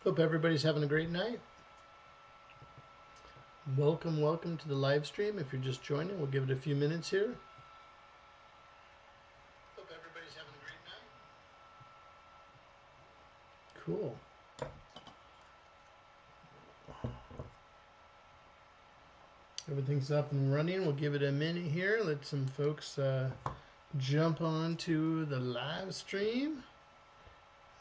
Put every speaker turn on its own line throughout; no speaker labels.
Hope everybody's having a great night. Welcome to the live stream. If you're just joining, we'll give it a few minutes here. Hope everybody's having a great night. Cool. Everything's up and running. We'll give it a minute here. Let some folks jump on to the live stream.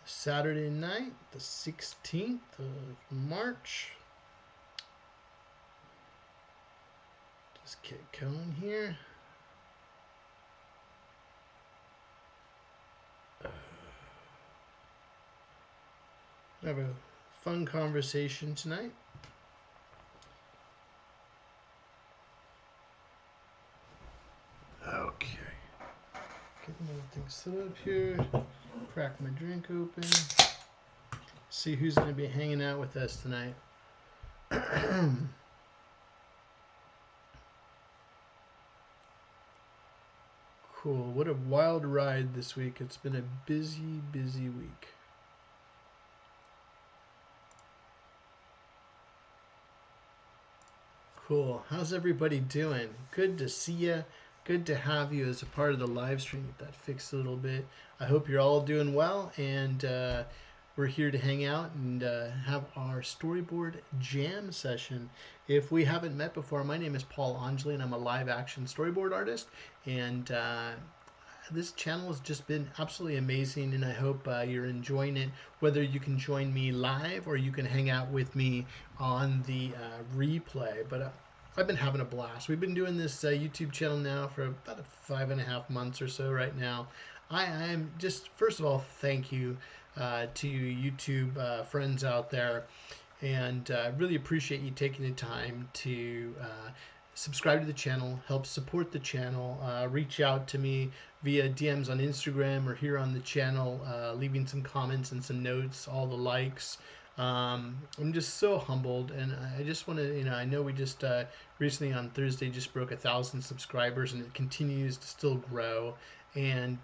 Saturday night, the 16th of March. Just get going here. Have a fun conversation tonight. Okay. Getting everything set up here. Crack my drink open. See who's going to be hanging out with us tonight. Cool. What a wild ride this week. It's been a busy week. Cool. How's everybody doing? Good to see you. Good to have you as a part of the live stream. Get that fixed a little bit. I hope you're all doing well, and we're here to hang out and have our storyboard jam session. If we haven't met before, my name is Paul Angeli, and I'm a live action storyboard artist. And this channel has just been absolutely amazing, and I hope you're enjoying it. Whether you can join me live or you can hang out with me on the replay. But I've been having a blast. We've been doing this YouTube channel now for about 5.5 months or so right now. I'm just, first of all, thank you to you YouTube friends out there, and really appreciate you taking the time to subscribe to the channel, help support the channel, reach out to me via DMs on Instagram or here on the channel, leaving some comments and some notes, all the likes. I'm just so humbled, and I just want to, I know we just recently on Thursday just broke 1,000 subscribers, and it continues to still grow. And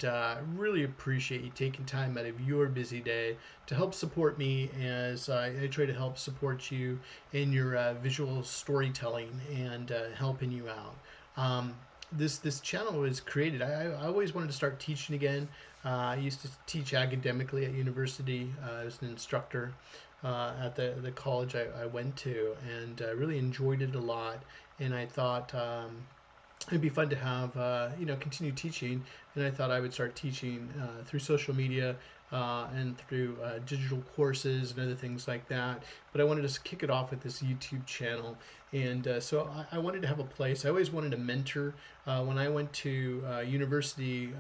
really appreciate you taking time out of your busy day to help support me as I try to help support you in your visual storytelling and helping you out. This channel was created. I always wanted to start teaching again. I used to teach academically at university. I was an instructor at the college I went to, and really enjoyed it a lot. And I thought it'd be fun to have continue teaching, and I thought I would start teaching through social media and through digital courses and other things like that. But I wanted to kick it off with this YouTube channel, and so I wanted to have a place. I always wanted to mentor. When I went to university,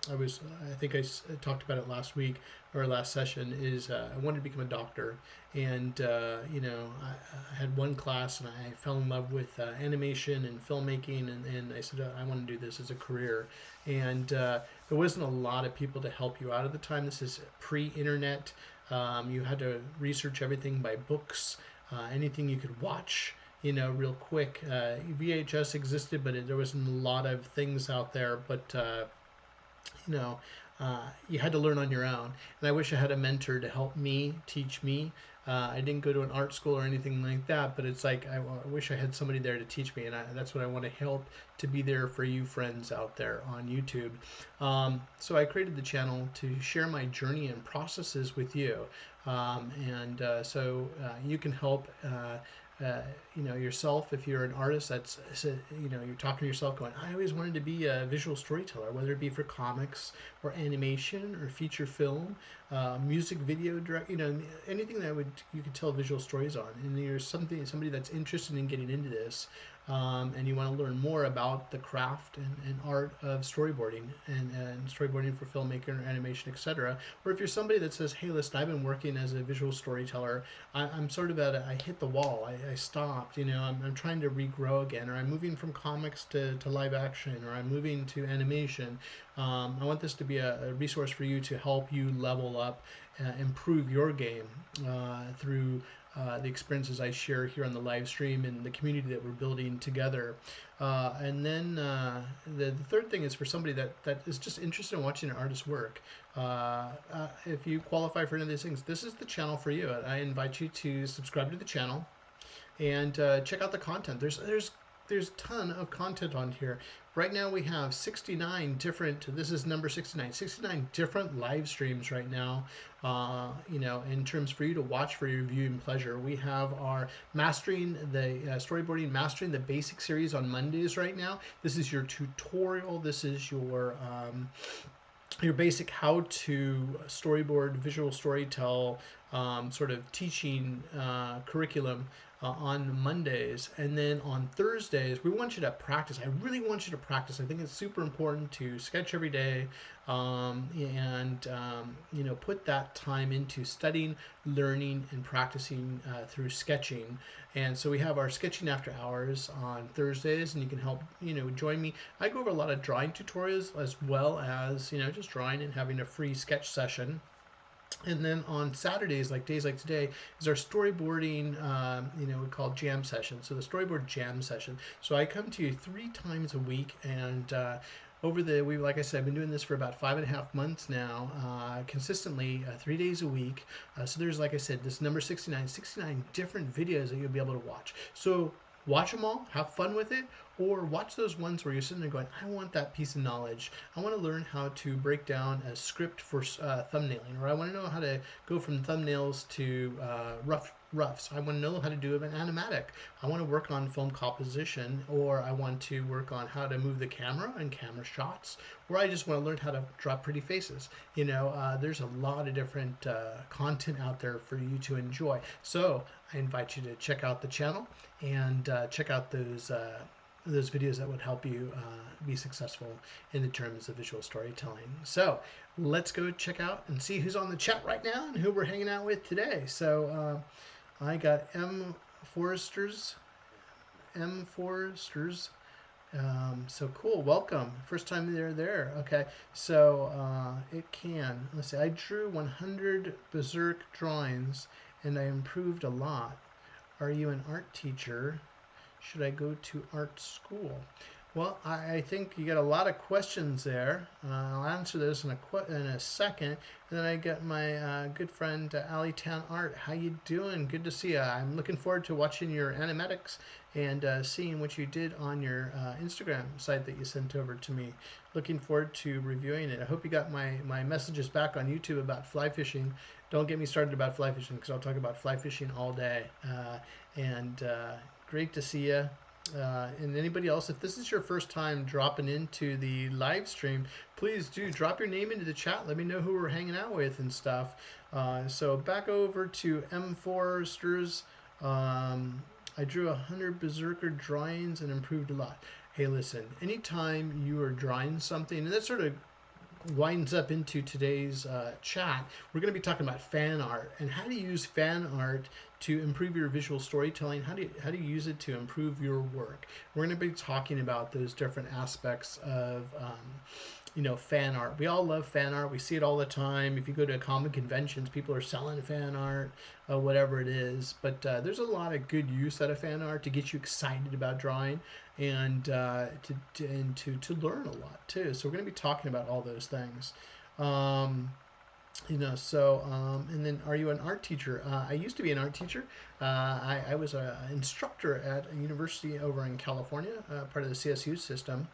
I think I talked about it last week or last session, is I wanted to become a doctor. And I had one class, and I fell in love with animation and filmmaking, and I said I want to do this as a career. And there wasn't a lot of people to help you out at the time. This is pre-internet. You had to research everything by books, anything you could watch, real quick. VHS existed, but there wasn't a lot of things out there. But you had to learn on your own. And I wish I had a mentor to help me, teach me. I didn't go to an art school or anything like that, but it's like I wish I had somebody there to teach me, and that's what I want to help to be there for you friends out there on YouTube. So I created the channel to share my journey and processes with you, so you can help. Yourself, if you're an artist that's, you're talking to yourself going, I always wanted to be a visual storyteller, whether it be for comics or animation or feature film, music video direct, anything that you could tell visual stories on. And you're somebody that's interested in getting into this, and you want to learn more about the craft and art of storyboarding and storyboarding for filmmaking or animation, etc. Or if you're somebody that says, hey, listen, I've been working as a visual storyteller, I'm sort of I hit the wall. I stopped. You know, I'm trying to regrow again, or I'm moving from comics to live action, or I'm moving to animation. I want this to be a resource for you to help you level up, improve your game through the experiences I share here on the live stream and the community that we're building together. And then the third thing is for somebody that is just interested in watching an artist's work. If you qualify for any of these things, this is the channel for you. I invite you to subscribe to the channel and check out the content. There's a ton of content on here. Right now we have 69 different, this is number 69 different live streams right now, you know, in terms for you to watch for your viewing pleasure. We have our mastering, the storyboarding, mastering the basic series on Mondays right now. This is your tutorial. This is your basic how to storyboard, visual storytell, sort of teaching curriculum on Mondays. And then on Thursdays, we want you to practice. I really want you to practice. I think it's super important to sketch every day and you know, put that time into studying, learning, and practicing through sketching. And so we have our sketching after hours on Thursdays, and you can help, you know, join me. I go over a lot of drawing tutorials as well as, you know, just drawing and having a free sketch session. And then on Saturdays, like days like today, is our storyboarding, you know, we call jam session. So the storyboard jam session. So I come to you 3 times a week, and like I said, I've been doing this for about 5.5 months now, consistently 3 days a week. So there's, like I said, this number 69 different videos that you'll be able to watch. So watch them all, have fun with it, or watch those ones where you're sitting there going, I want that piece of knowledge. I want to learn how to break down a script for thumbnailing, or I want to know how to go from thumbnails to roughs. I want to know how to do an animatic. I want to work on film composition, or I want to work on how to move the camera and camera shots, or I just want to learn how to draw pretty faces. You know, there's a lot of different content out there for you to enjoy. So I invite you to check out the channel and check out those videos that would help you be successful in the terms of visual storytelling. So let's go check out and see who's on the chat right now and who we're hanging out with today. So I got M. Foresters. So cool. Welcome. First time they're there. Okay. So let's see. I drew 100 Berserk drawings and I improved a lot. Are you an art teacher? Should I go to art school? Well, I think you got a lot of questions there. I'll answer those in a second. And then I got my good friend Ali Town Art. How you doing? Good to see you. I'm looking forward to watching your animatics and seeing what you did on your Instagram site that you sent over to me. Looking forward to reviewing it. I hope you got my messages back on YouTube about fly fishing. Don't get me started about fly fishing because I'll talk about fly fishing all day. Great to see you. And anybody else, if this is your first time dropping into the live stream, please do drop your name into the chat. Let me know who we're hanging out with and stuff. So back over to M. Foresters. I drew 100 Berserker drawings and improved a lot. Hey, listen, anytime you are drawing something, and that sort of winds up into today's chat, we're going to be talking about fan art and how to use fan art to improve your visual storytelling. How do you use it to improve your work? We're going to be talking about those different aspects of you know, fan art. We all love fan art. We see it all the time. If you go to comic conventions, people are selling fan art, whatever it is. But there's a lot of good use out of fan art to get you excited about drawing and to learn a lot too. So we're going to be talking about all those things. You know, so and then, are you an art teacher? I used to be an art teacher. I was an instructor at a university over in California, part of the CSU system.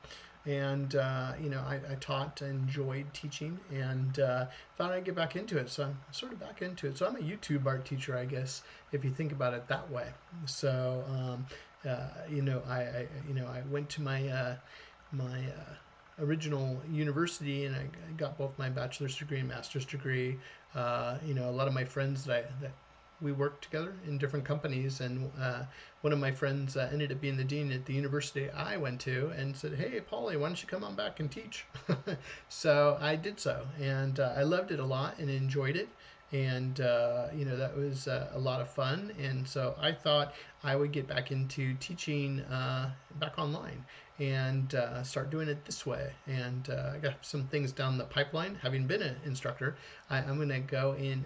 And you know, I taught, enjoyed teaching, and thought I'd get back into it. So I'm sort of back into it. So I'm a YouTube art teacher, I guess, if you think about it that way. So you know, I went to my original university, and I got both my bachelor's degree and master's degree. You know, a lot of my friends that we worked together in different companies, and one of my friends ended up being the dean at the university I went to, and said, hey, Paulie, why don't you come on back and teach? So I did so, and I loved it a lot and enjoyed it. and that was a lot of fun. And so I thought I would get back into teaching back online and start doing it this way. And I got some things down the pipeline. Having been an instructor, I'm going to go in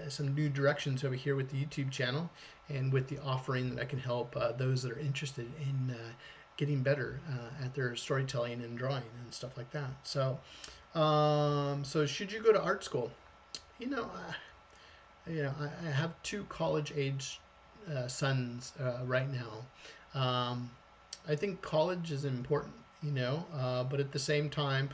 some new directions over here with the YouTube channel and with the offering that I can help those that are interested in getting better at their storytelling and drawing and stuff like that. So, so should you go to art school? You know, I have two college-age sons right now. I think college is important, but at the same time,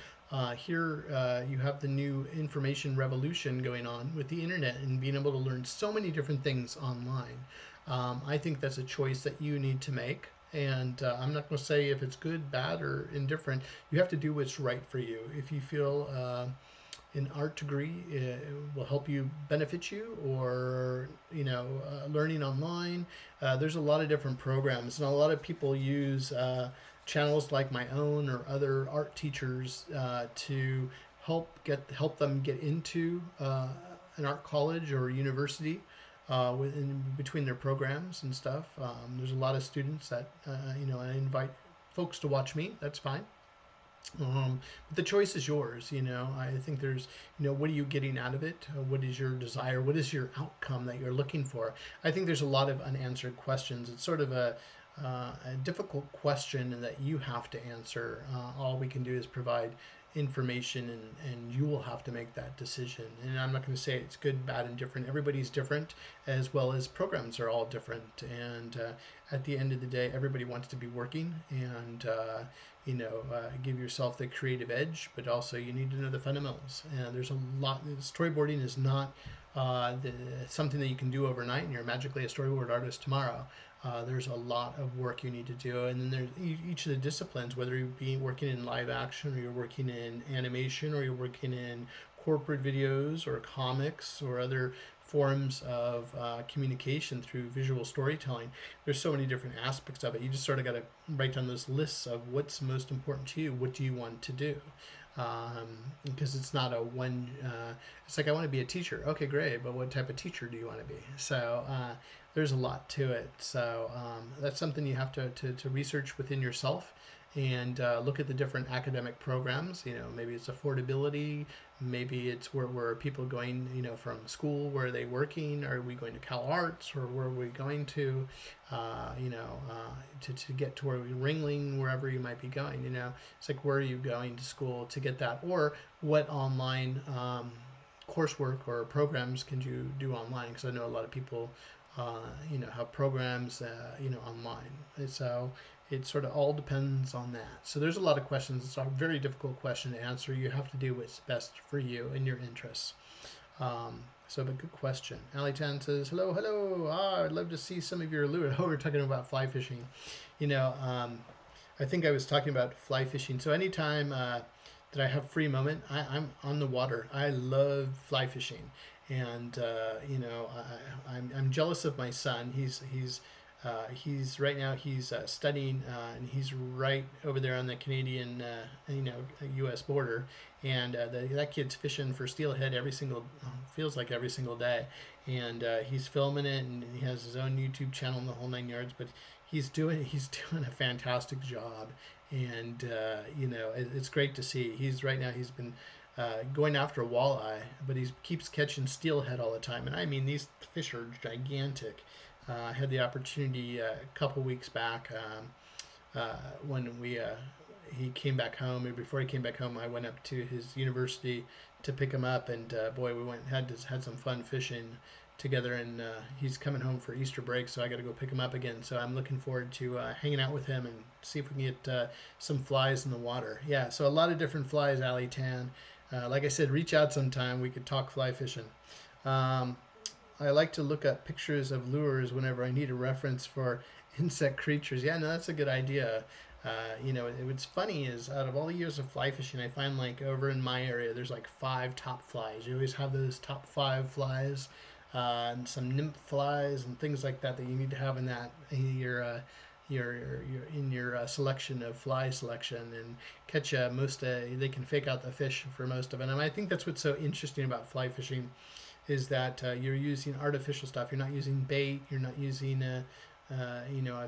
here you have the new information revolution going on with the internet and being able to learn so many different things online. I think that's a choice that you need to make. And I'm not going to say if it's good, bad, or indifferent. You have to do what's right for you. If you feel an art degree will help you benefit you, or learning online, there's a lot of different programs, and a lot of people use channels like my own or other art teachers to help them get into an art college or university within between their programs and stuff. There's a lot of students that I invite folks to watch me. That's fine. But the choice is yours. I think there's, what are you getting out of it? What is your desire? What is your outcome that you're looking for? I think there's a lot of unanswered questions. It's sort of a difficult question that you have to answer. All we can do is provide information, and you will have to make that decision. And I'm not going to say it's good, bad, and different. Everybody's different, as well as programs are all different. And at the end of the day, everybody wants to be working and give yourself the creative edge, but also you need to know the fundamentals. And there's a lot. Storyboarding is not something that you can do overnight and you're magically a storyboard artist tomorrow. There's a lot of work you need to do, and then there's each of the disciplines, whether you're working in live action, or you're working in animation, or you're working in corporate videos or comics or other forms of communication through visual storytelling. There's so many different aspects of it. You just sort of got to write down those lists of what's most important to you. What do you want to do? Because it's not a one, it's like, I want to be a teacher. Okay, great, but what type of teacher do you want to be? So there's a lot to it. So that's something you have to research within yourself and look at the different academic programs. Maybe it's affordability, maybe it's where people going, from school, where are they working? Are we going to Cal Arts, or where are we going to, to get to where we Ringling, wherever you might be going. It's like, where are you going to school to get that, or what online coursework or programs can you do online? Because I know a lot of people have programs online, and so it sort of all depends on that. So there's a lot of questions. It's a very difficult question to answer. You have to do what's best for you and your interests. But good question. Ali Tan says, hello. I'd love to see some of your lure. Oh, we're talking about fly fishing. I think I was talking about fly fishing. So anytime that I have free moment, I'm on the water. I love fly fishing. And I'm jealous of my son. He's right now he's studying, and he's right over there on the Canadian U.S. border, and that kid's fishing for steelhead feels like every single day, and he's filming it, and he has his own YouTube channel and the whole 9 yards. But he's doing a fantastic job, and it's great to see. He's been going after a walleye, but he keeps catching steelhead all the time. And I mean, these fish are gigantic. I had the opportunity a couple weeks back when he came back home. Or before he came back home, I went up to his university to pick him up, and boy, we had some fun fishing together. And he's coming home for Easter break, so I got to go pick him up again. So I'm looking forward to hanging out with him and see if we can get some flies in the water. Yeah, so a lot of different flies, Ali Tan. Like I said, reach out sometime. We could talk fly fishing. I like to look up pictures of lures whenever I need a reference for insect creatures. Yeah, no, that's a good idea. What's funny is, out of all the years of fly fishing, I find, like, over in my area, there's like 5 top flies. You always have those top 5 flies, and some nymph flies and things like that you need to have in your selection of fly selection, and catch they can fake out the fish for most of it. And I think that's what's so interesting about fly fishing. is that you're using artificial stuff. You're not using bait. You're not using a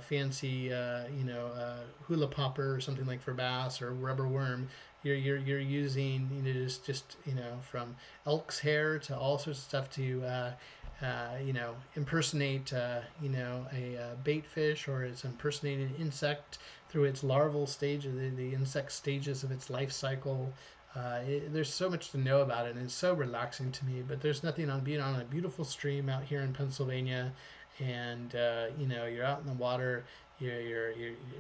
fancy hula popper or something like for bass or rubber worm. You're using just from elk's hair to all sorts of stuff to impersonate a bait fish, or it's impersonating an insect through its larval stage, the insect stages of its life cycle. There's so much to know about it, and it's so relaxing to me. But there's nothing on being on a beautiful stream out here in Pennsylvania, and you're out in the water. You're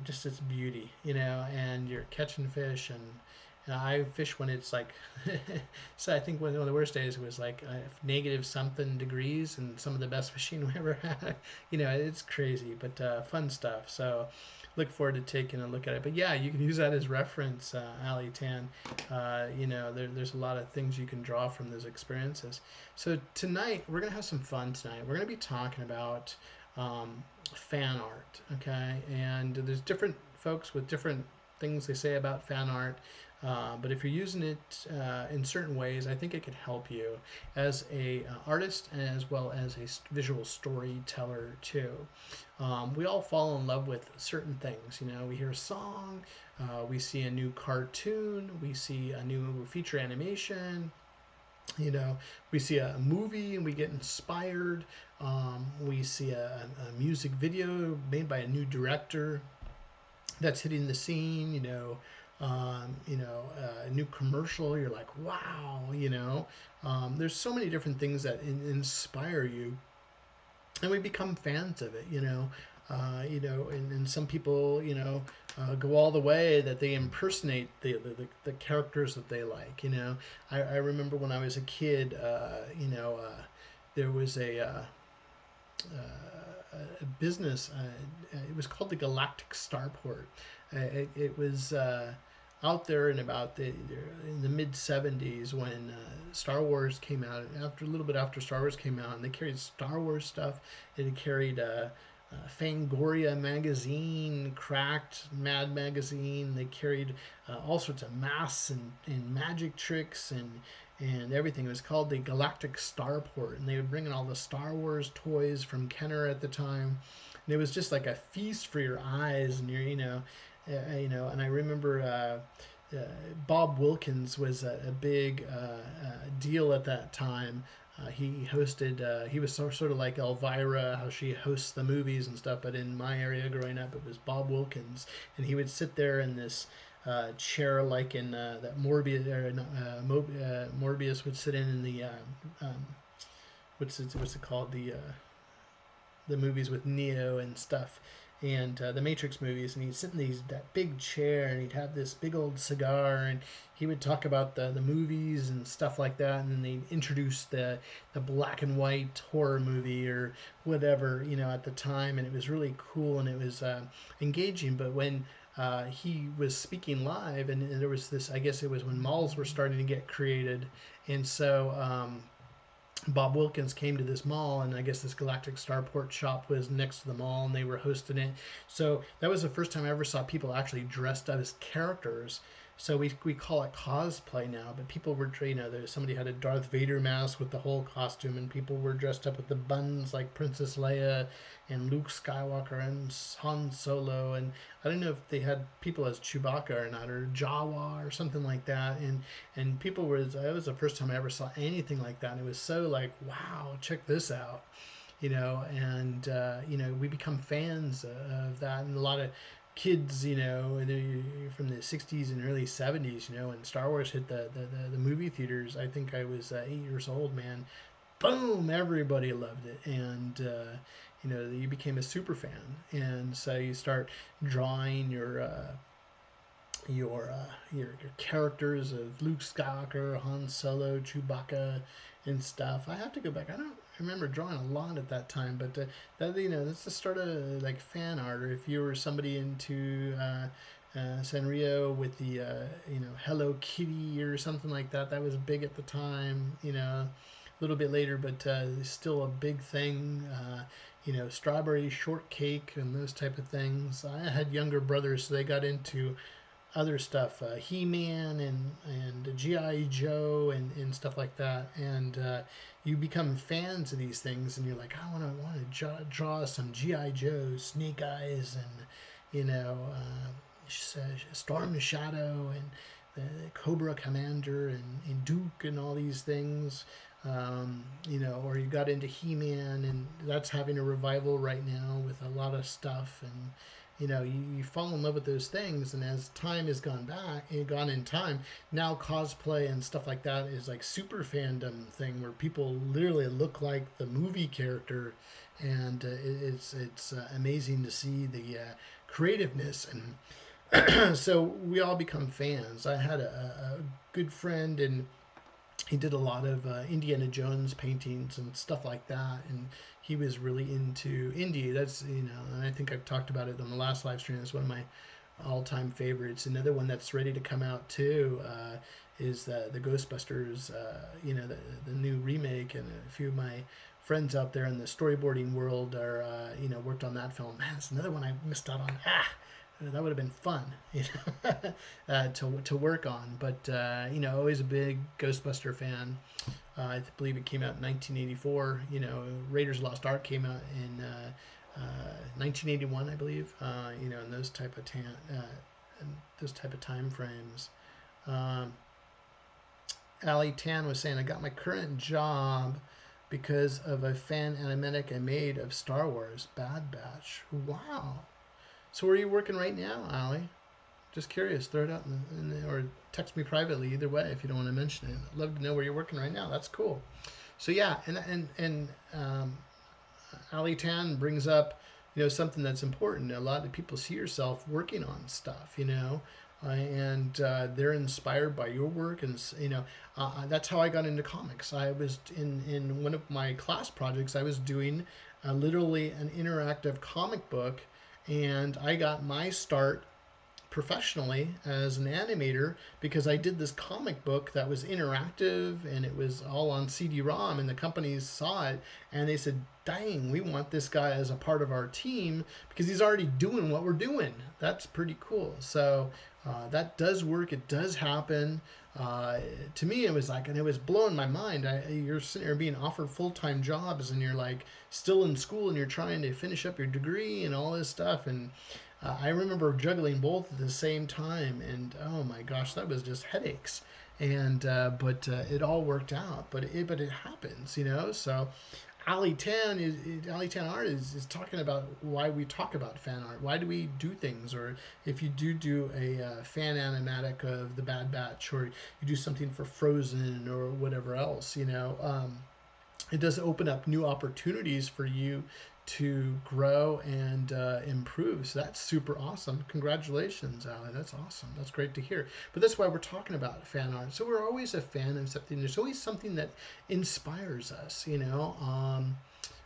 just it's beauty, and you're catching fish, and I fish when it's like, so I think one of the worst days was like negative something degrees, and some of the best fishing we ever had. It's crazy, but fun stuff. So look forward to taking a look at it. But yeah, you can use that as reference, Ali Tan. There's a lot of things you can draw from those experiences. So tonight, we're going to have some fun tonight. We're going to be talking about fan art, okay? And there's different folks with different things they say about fan art. But if you're using it in certain ways, I think it could help you as a artist as well as a visual storyteller too. We all fall in love with certain things. We hear a song, we see a new cartoon, we see a new feature animation. We see a movie and we get inspired. We see a music video made by a new director that's hitting the scene, a new commercial, you're like, wow, there's so many different things that inspire you, and we become fans of it, and some people, go all the way that they impersonate the characters that they like, I remember when I was a kid, there was a business. It was called the Galactic Starport. It was out there in about in the mid '70s when Star Wars came out. A little bit after Star Wars came out, and they carried Star Wars stuff. It had carried Fangoria magazine, Cracked, Mad magazine. They carried all sorts of masks and magic tricks and everything. It was called the Galactic Starport, and they would bring in all the Star Wars toys from Kenner at the time, and it was just like a feast for your eyes. And and I remember Bob Wilkins was a big deal at that time. He hosted. He was sort of like Elvira, how she hosts the movies and stuff. But in my area growing up, it was Bob Wilkins, and he would sit there in this chair like in that Morbius would sit in the what's it called, the movies with Neo and stuff, and the Matrix movies, and he'd sit in that big chair, and he'd have this big old cigar, and he would talk about the movies and stuff like that, and then they'd introduce the black and white horror movie or whatever, at the time, and it was really cool, and it was engaging. But when he was speaking live, and there was this, I guess it was when malls were starting to get created, and so Bob Wilkins came to this mall, and I guess this Galactic Starport shop was next to the mall, and they were hosting it. So that was the first time I ever saw people actually dressed up as characters. So we call it cosplay now, but people were, somebody had a Darth Vader mask with the whole costume, and people were dressed up with the buns like Princess Leia and Luke Skywalker and Han Solo, and I don't know if they had people as Chewbacca or not, or Jawa or something like that, and people were, that was the first time I ever saw anything like that, and it was so like, wow, check this out. And we become fans of that, and a lot of kids, from the 60s and early 70s, when Star Wars hit the movie theaters. I think I was 8 years old, man. Boom, everybody loved it, and you became a super fan, and so you start drawing your characters of Luke Skywalker, Han Solo, Chewbacca, and stuff. I have to go back. I don't remember drawing a lot at that time, but that's the start of like fan art. Or if you were somebody into Sanrio with the Hello Kitty or something like that, that was big at the time. A little bit later, but still a big thing. Strawberry shortcake and those type of things. I had younger brothers, so they got into other stuff, He-Man and G.I. Joe and stuff like that. And you become fans of these things, and you're like, I want to draw some G.I. Joe, Snake Eyes, and Storm Shadow, and the Cobra Commander, and Duke, and all these things. Or you got into He-Man, and that's having a revival right now with a lot of stuff. And you fall in love with those things, and as time has gone in time, now cosplay and stuff like that is like super fandom thing where people literally look like the movie character, and it's amazing to see the creativeness. And so we all become fans. I had a good friend, and he did a lot of Indiana Jones paintings and stuff like that, and he was really into Indy. That's and I think I've talked about it on the last live stream. It's one of my all-time favorites. Another one that's ready to come out too is the Ghostbusters, the new remake, and a few of my friends out there in the storyboarding world are worked on that film. Man, it's another one I missed out on. That would have been fun, to work on. But always a big Ghostbuster fan. I believe it came out in 1984. Raiders Lost Ark came out in 1981, I believe. In those type of time frames. Ali Tan was saying, I got my current job because of a fan animatic I made of Star Wars, Bad Batch. Wow. So where are you working right now, Ali? Just curious. Throw it out or text me privately. Either way, if you don't want to mention it. I'd love to know where you're working right now. That's cool. So yeah, and Ali Tan brings up something that's important. A lot of people see yourself working on stuff, and they're inspired by your work, and that's how I got into comics. I was in one of my class projects. I was doing literally an interactive comic book. And I got my start professionally as an animator because I did this comic book that was interactive, and it was all on CD-ROM, and the companies saw it and they said, dang, we want this guy as a part of our team because he's already doing what we're doing. That's pretty cool. So that does work. It does happen. To me, it was like, and it was blowing my mind. You're sitting there being offered full-time jobs, and you're like still in school, and you're trying to finish up your degree and all this stuff. And I remember juggling both at the same time, and oh my gosh, that was just headaches. And but it all worked out. But it happens, So Ali Tan Art is talking about why we talk about fan art. Why do we do things? Or if you do a fan animatic of the Bad Batch, or you do something for Frozen or whatever else, it does open up new opportunities for you to grow and improve. So that's super awesome. Congratulations, Ali. That's awesome. That's great to hear. But that's why we're talking about fan art. So we're always a fan of something. There's always something that inspires us,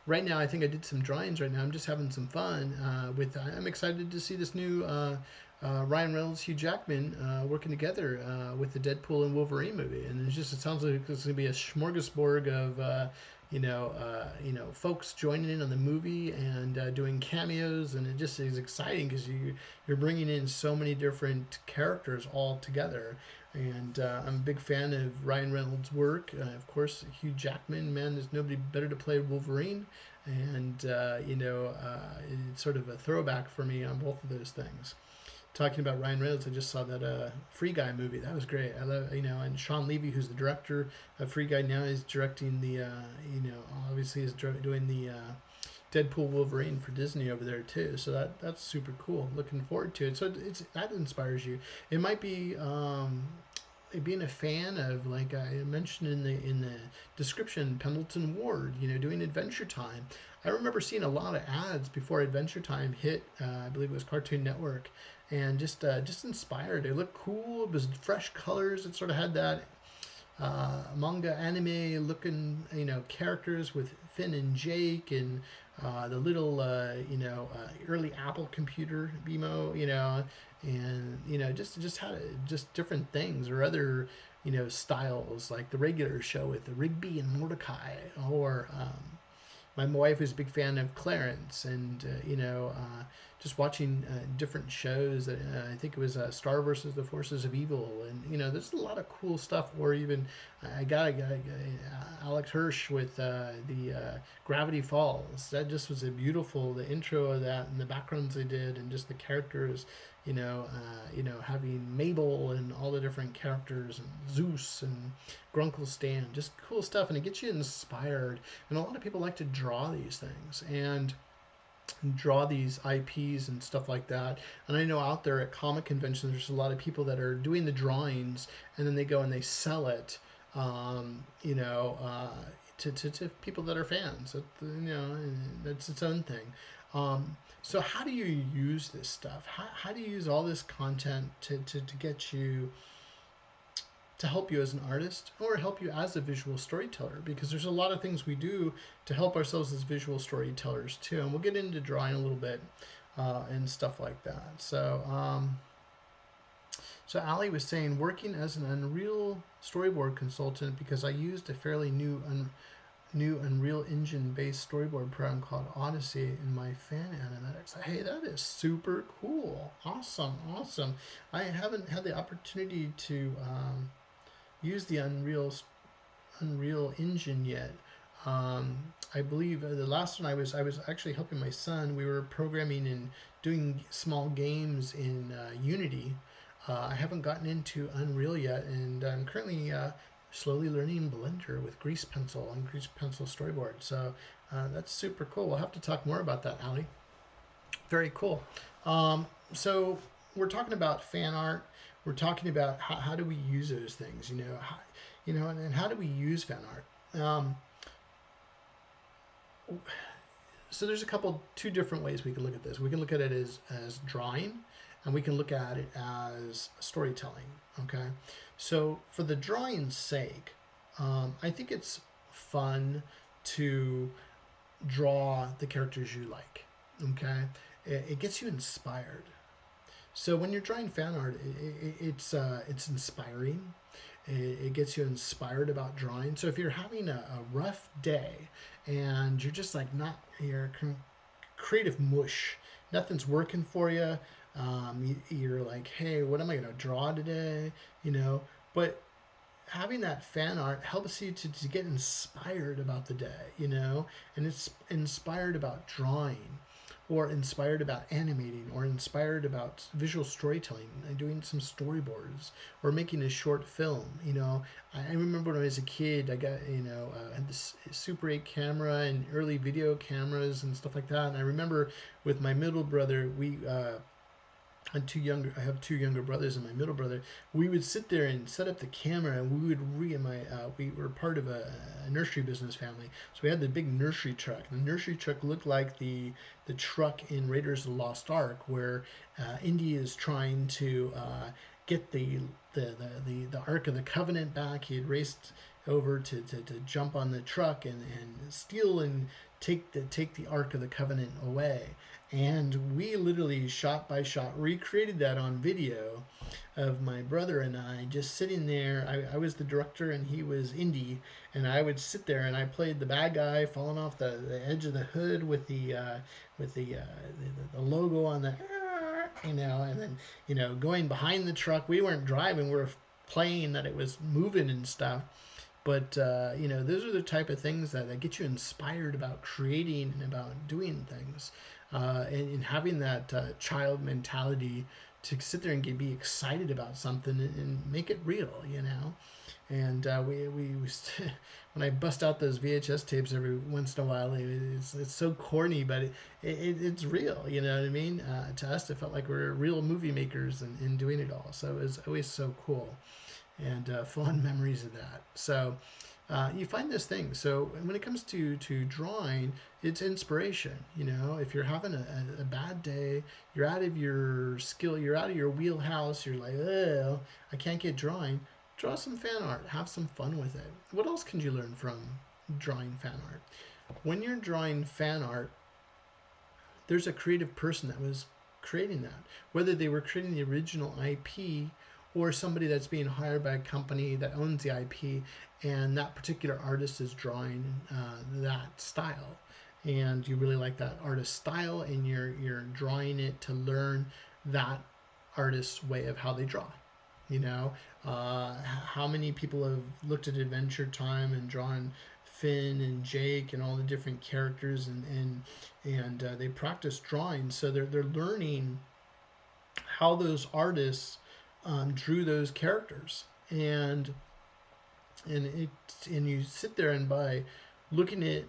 Right now, I think I did some drawings right now. I'm just having some fun I'm excited to see this new Ryan Reynolds, Hugh Jackman working together with the Deadpool and Wolverine movie. And it sounds like it's going to be a smorgasbord of folks joining in on the movie and doing cameos, and it just is exciting because you're bringing in so many different characters all together. And I'm a big fan of Ryan Reynolds' work. Of course, Hugh Jackman, man, there's nobody better to play Wolverine. And it's sort of a throwback for me on both of those things. Talking about Ryan Reynolds, I just saw that Free Guy movie. That was great. I love, and Shawn Levy, who's the director of Free Guy now, is directing the, obviously is doing the Deadpool Wolverine for Disney over there too. So that's super cool. Looking forward to it. So that inspires you. It might be being a fan of, like I mentioned in the description, Pendleton Ward, doing Adventure Time. I remember seeing a lot of ads before Adventure Time hit. I believe it was Cartoon Network, and just inspired. It looked cool. It was fresh colors. It sort of had that manga anime looking, characters with Finn and Jake, and the little, early Apple computer BMO, and just had just different things, or other, styles, like the regular show with the Rigby and Mordecai, or my wife was a big fan of Clarence, and just watching different shows. That I think it was Star versus the Forces of Evil, and there's a lot of cool stuff. Or even I got Alex Hirsch with the Gravity Falls. That just was a beautiful, the intro of that and the backgrounds they did, and just the characters. Having Mabel and all the different characters, and Zeus and Grunkle Stan, just cool stuff, and it gets you inspired. And a lot of people like to draw these things and draw these IPs and stuff like that. And I know out there at comic conventions, there's a lot of people that are doing the drawings, and then they go and they sell it, to people that are fans. That's its own thing. So how do you use this stuff? How do you use all this content to get you, to help you as an artist, or help you as a visual storyteller? Because there's a lot of things we do to help ourselves as visual storytellers too. And we'll get into drawing a little bit and stuff like that. So Ali was saying, working as an Unreal storyboard consultant because I used a fairly new Unreal Engine based storyboard program called Odyssey in my fan animatics. Hey, that is super cool. Awesome. I haven't had the opportunity to use the Unreal Engine yet. I believe the last one I was actually helping my son. We were programming and doing small games in Unity. I haven't gotten into Unreal yet, and I'm currently slowly learning Blender with grease pencil and grease pencil storyboard. So that's super cool. We'll have to talk more about that, Ali. Very cool. So we're talking about fan art. We're talking about how do we use those things, and how do we use fan art. So there's two different ways we can look at this. We can look at it as drawing, and we can look at it as storytelling. Okay, so for the drawing's sake, I think it's fun to draw the characters you like. Okay, it gets you inspired. So when you're drawing fan art, it's inspiring. It gets you inspired about drawing. So if you're having a rough day and you're just like you're creative mush, nothing's working for you. You're like, hey, what am I going to draw today? But having that fan art helps you to get inspired about the day, and it's inspired about drawing, or inspired about animating, or inspired about visual storytelling, and doing some storyboards, or making a short film. I remember when I was a kid, I got, had this Super 8 camera and early video cameras and stuff like that. And I remember with my middle brother, I have two younger brothers, and my middle brother, we would sit there and set up the camera, and we would we were part of a nursery business family, so we had the big nursery truck. The nursery truck looked like the truck in Raiders of the Lost Ark, where Indy is trying to get the Ark of the Covenant back. He had raced over to jump on the truck and steal and take the Ark of the Covenant away. And we literally shot by shot recreated that on video of my brother and I just sitting there. I was the director and he was Indy, and I would sit there and I played the bad guy falling off the edge of the hood with the logo on the and then going behind the truck. We weren't driving, we were playing that it was moving and stuff. But those are the type of things that get you inspired about creating and about doing things, and having that child mentality to sit there and be excited about something and make it real, And when I bust out those VHS tapes every once in a while, it's so corny, but it's real, you know what I mean? To us, it felt like we're real movie makers and doing it all. So it was always so cool, and fond memories of that. So you find this thing. So when it comes to drawing, it's inspiration. If you're having a bad day, you're out of your skill, you're out of your wheelhouse, you're like, oh, I can't get drawing. Draw some fan art. Have some fun with it. What else can you learn from drawing fan art? When you're drawing fan art, there's a creative person that was creating that. Whether they were creating the original IP or somebody that's being hired by a company that owns the IP, and that particular artist is drawing that style. and you really like that artist style, and you're drawing it to learn that artist's way of how they draw. You know, how many people have looked at Adventure Time and drawn Finn and Jake and all the different characters, and they practice drawing, so they're learning how those artists drew those characters, and you sit there, and by looking at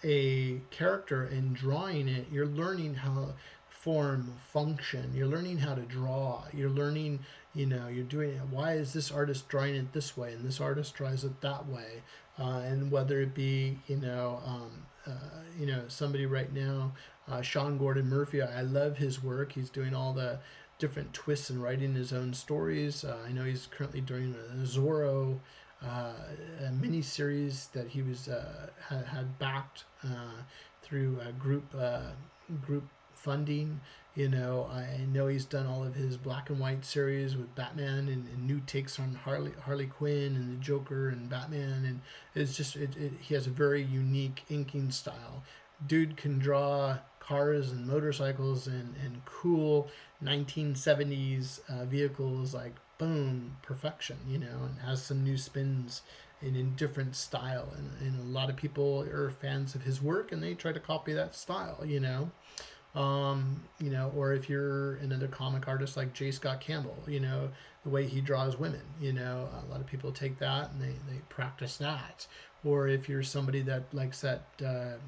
a character and drawing it, you're learning how form, function. You're learning how to draw. You're learning, you're doing it. Why is this artist drawing it this way and this artist draws it that way? And whether it be, somebody right now, Sean Gordon Murphy. I love his work. He's doing all the different twists and writing his own stories. I know he's currently doing a Zorro a mini series that he was had backed through group funding. I know he's done all of his black and white series with Batman and new takes on Harley Quinn and the Joker and Batman, and it's just he has a very unique inking style. Dude can draw cars and motorcycles and cool 1970s vehicles, like boom, perfection, and has some new spins in different style, and a lot of people are fans of his work and they try to copy that style. Or if you're another comic artist like J. Scott Campbell, the way he draws women, a lot of people take that and they practice that. Or if you're somebody that likes that, I'm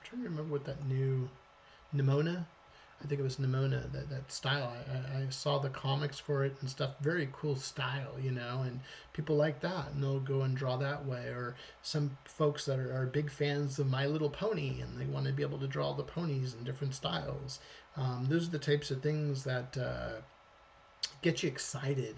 trying to remember what that new Nimona, I think it was Nimona, that style. I saw the comics for it and stuff. Very cool style, and people like that, and they'll go and draw that way. Or some folks that are big fans of My Little Pony, and they want to be able to draw the ponies in different styles. Those are the types of things that get you excited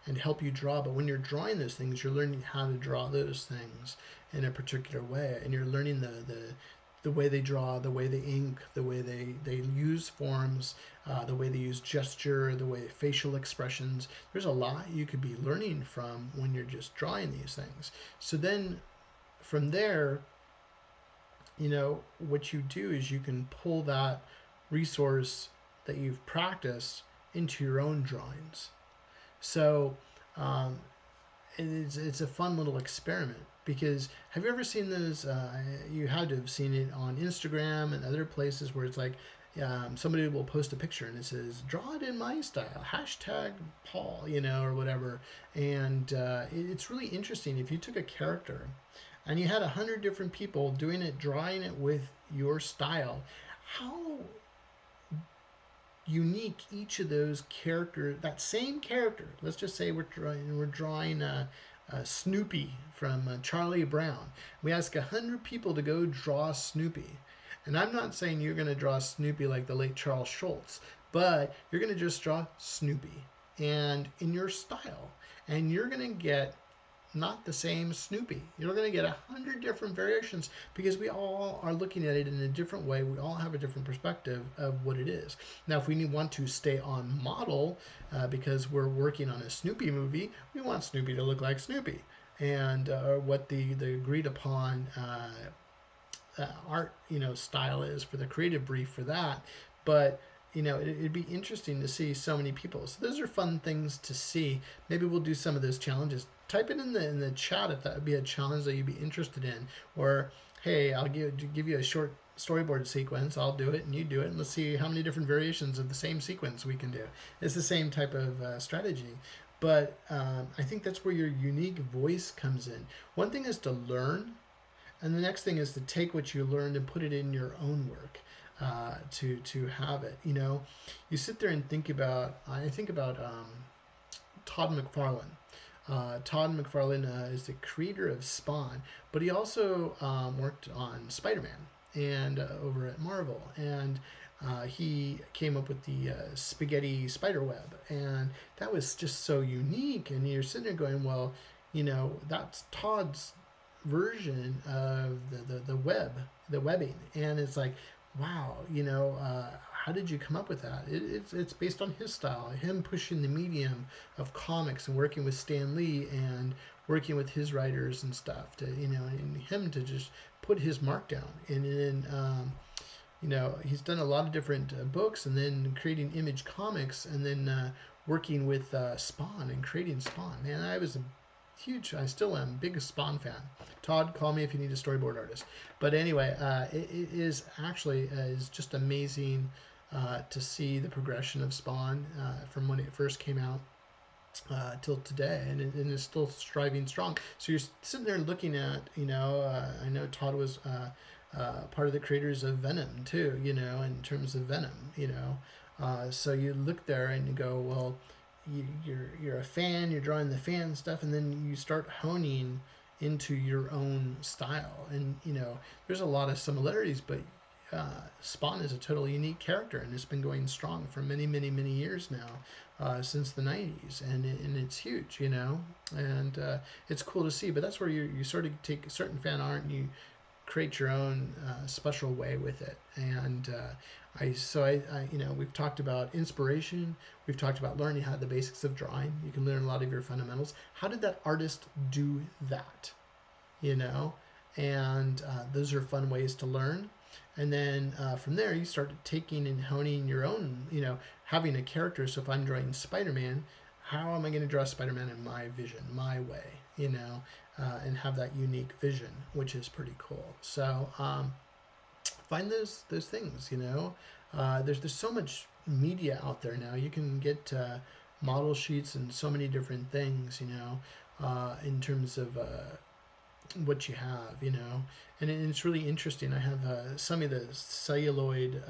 and help you draw. But when you're drawing those things, you're learning how to draw those things in a particular way, and you're learning the way they draw, the way they ink, the way they use forms, the way they use gesture, the way facial expressions. There's a lot you could be learning from when you're just drawing these things. So then from there, what you do is you can pull that resource that you've practiced into your own drawings. So it's a fun little experiment, because have you ever seen those? You had to have seen it on Instagram and other places where it's like somebody will post a picture and it says, "Draw it in my style," hashtag Paul, or whatever. And it's really interesting. If you took a character and you had 100 different people doing it, drawing it with your style, how unique each of those characters, that same character, let's just say we're drawing Snoopy from Charlie Brown. We ask 100 people to go draw Snoopy. And I'm not saying you're going to draw Snoopy like the late Charles Schultz, but you're going to just draw Snoopy and in your style. And you're going to get not the same Snoopy. You're going to get 100 different variations, because we all are looking at it in a different way. We all have a different perspective of what it is. Now, if we want to stay on model, because we're working on a Snoopy movie, we want Snoopy to look like Snoopy, and what the agreed upon art style is for the creative brief for that. But it'd be interesting to see so many people. So those are fun things to see. Maybe we'll do some of those challenges. Type it in the chat if that would be a challenge that you'd be interested in. Or, hey, I'll give you a short storyboard sequence. I'll do it and you do it, and let's see how many different variations of the same sequence we can do. It's the same type of strategy. But I think that's where your unique voice comes in. One thing is to learn, and the next thing is to take what you learned and put it in your own work. To have it, you sit there and think about. I think about Todd McFarlane. Todd McFarlane is the creator of Spawn, but he also worked on Spider-Man and over at Marvel, and he came up with the spaghetti spider web, and that was just so unique. And you're sitting there going, well, that's Todd's version of the webbing, and it's like, wow, how did you come up with that? It's based on his style, him pushing the medium of comics and working with Stan Lee and working with his writers and stuff to, and him to just put his mark down. And then, he's done a lot of different books, and then creating Image Comics, and then working with Spawn and creating Spawn. Man, I was a I still am, biggest Spawn fan. Todd, call me if you need a storyboard artist. But anyway, it is actually is just amazing to see the progression of Spawn from when it first came out till today, and it's still striving strong. So you're sitting there looking at, I know Todd was part of the creators of Venom too, in terms of Venom, so you look there and you go, well, you're a fan, you're drawing the fan stuff, and then you start honing into your own style. And there's a lot of similarities, but Spawn is a totally unique character, and it's been going strong for many, many, many years now, since the 90s, and it's huge, and it's cool to see. But that's where you sort of take certain fan art and you create your own special way with it. And we've talked about inspiration. We've talked about learning how the basics of drawing. You can learn a lot of your fundamentals. How did that artist do that? And those are fun ways to learn. And then from there, you start taking and honing your own, having a character. So if I'm drawing Spider-Man, how am I going to draw Spider-Man in my vision, my way, and have that unique vision, which is pretty cool. So find those things, there's so much media out there now. You can get model sheets and so many different things, in terms of what you have, and it's really interesting. I have some of the celluloid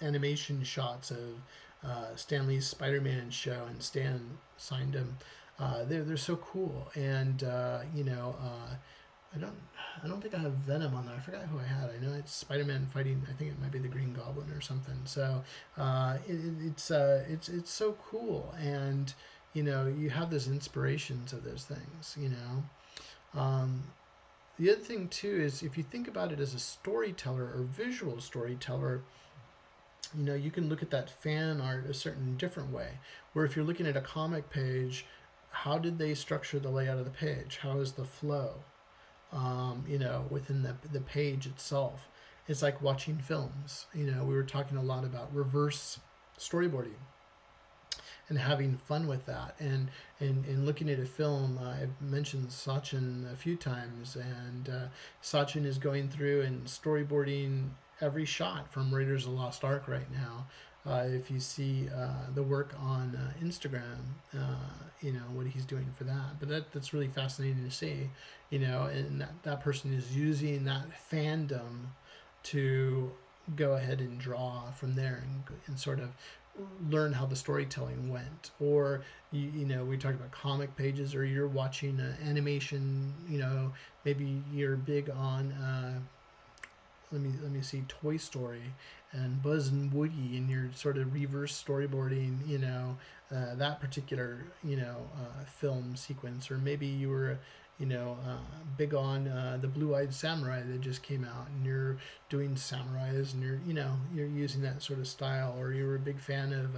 animation shots of Stan Lee's Spider-Man show, and Stan signed them. They're so cool, and I don't think I have Venom on there. I forgot who I had. I know it's Spider-Man fighting. I think it might be the Green Goblin or something. So it's so cool, and you have those inspirations of those things. The other thing too is, if you think about it as a storyteller or visual storyteller, you can look at that fan art a certain different way. Where if you're looking at a comic page, how did they structure the layout of the page? How is the flow? Within the page itself. It's like watching films. We were talking a lot about reverse storyboarding and having fun with that, and looking at a film. I've mentioned Sachin a few times, and Sachin is going through and storyboarding every shot from Raiders of the Lost Ark right now. If you see the work on Instagram, what he's doing for that. But that's really fascinating to see, and that person is using that fandom to go ahead and draw from there, and sort of learn how the storytelling went. Or we talked about comic pages, or you're watching animation. Maybe you're big on let me see, Toy Story and Buzz and Woody, and you're sort of reverse storyboarding that particular film sequence. Or maybe you were big on the Blue-Eyed Samurai that just came out, and you're doing samurais, and you're using that sort of style. Or you were a big fan of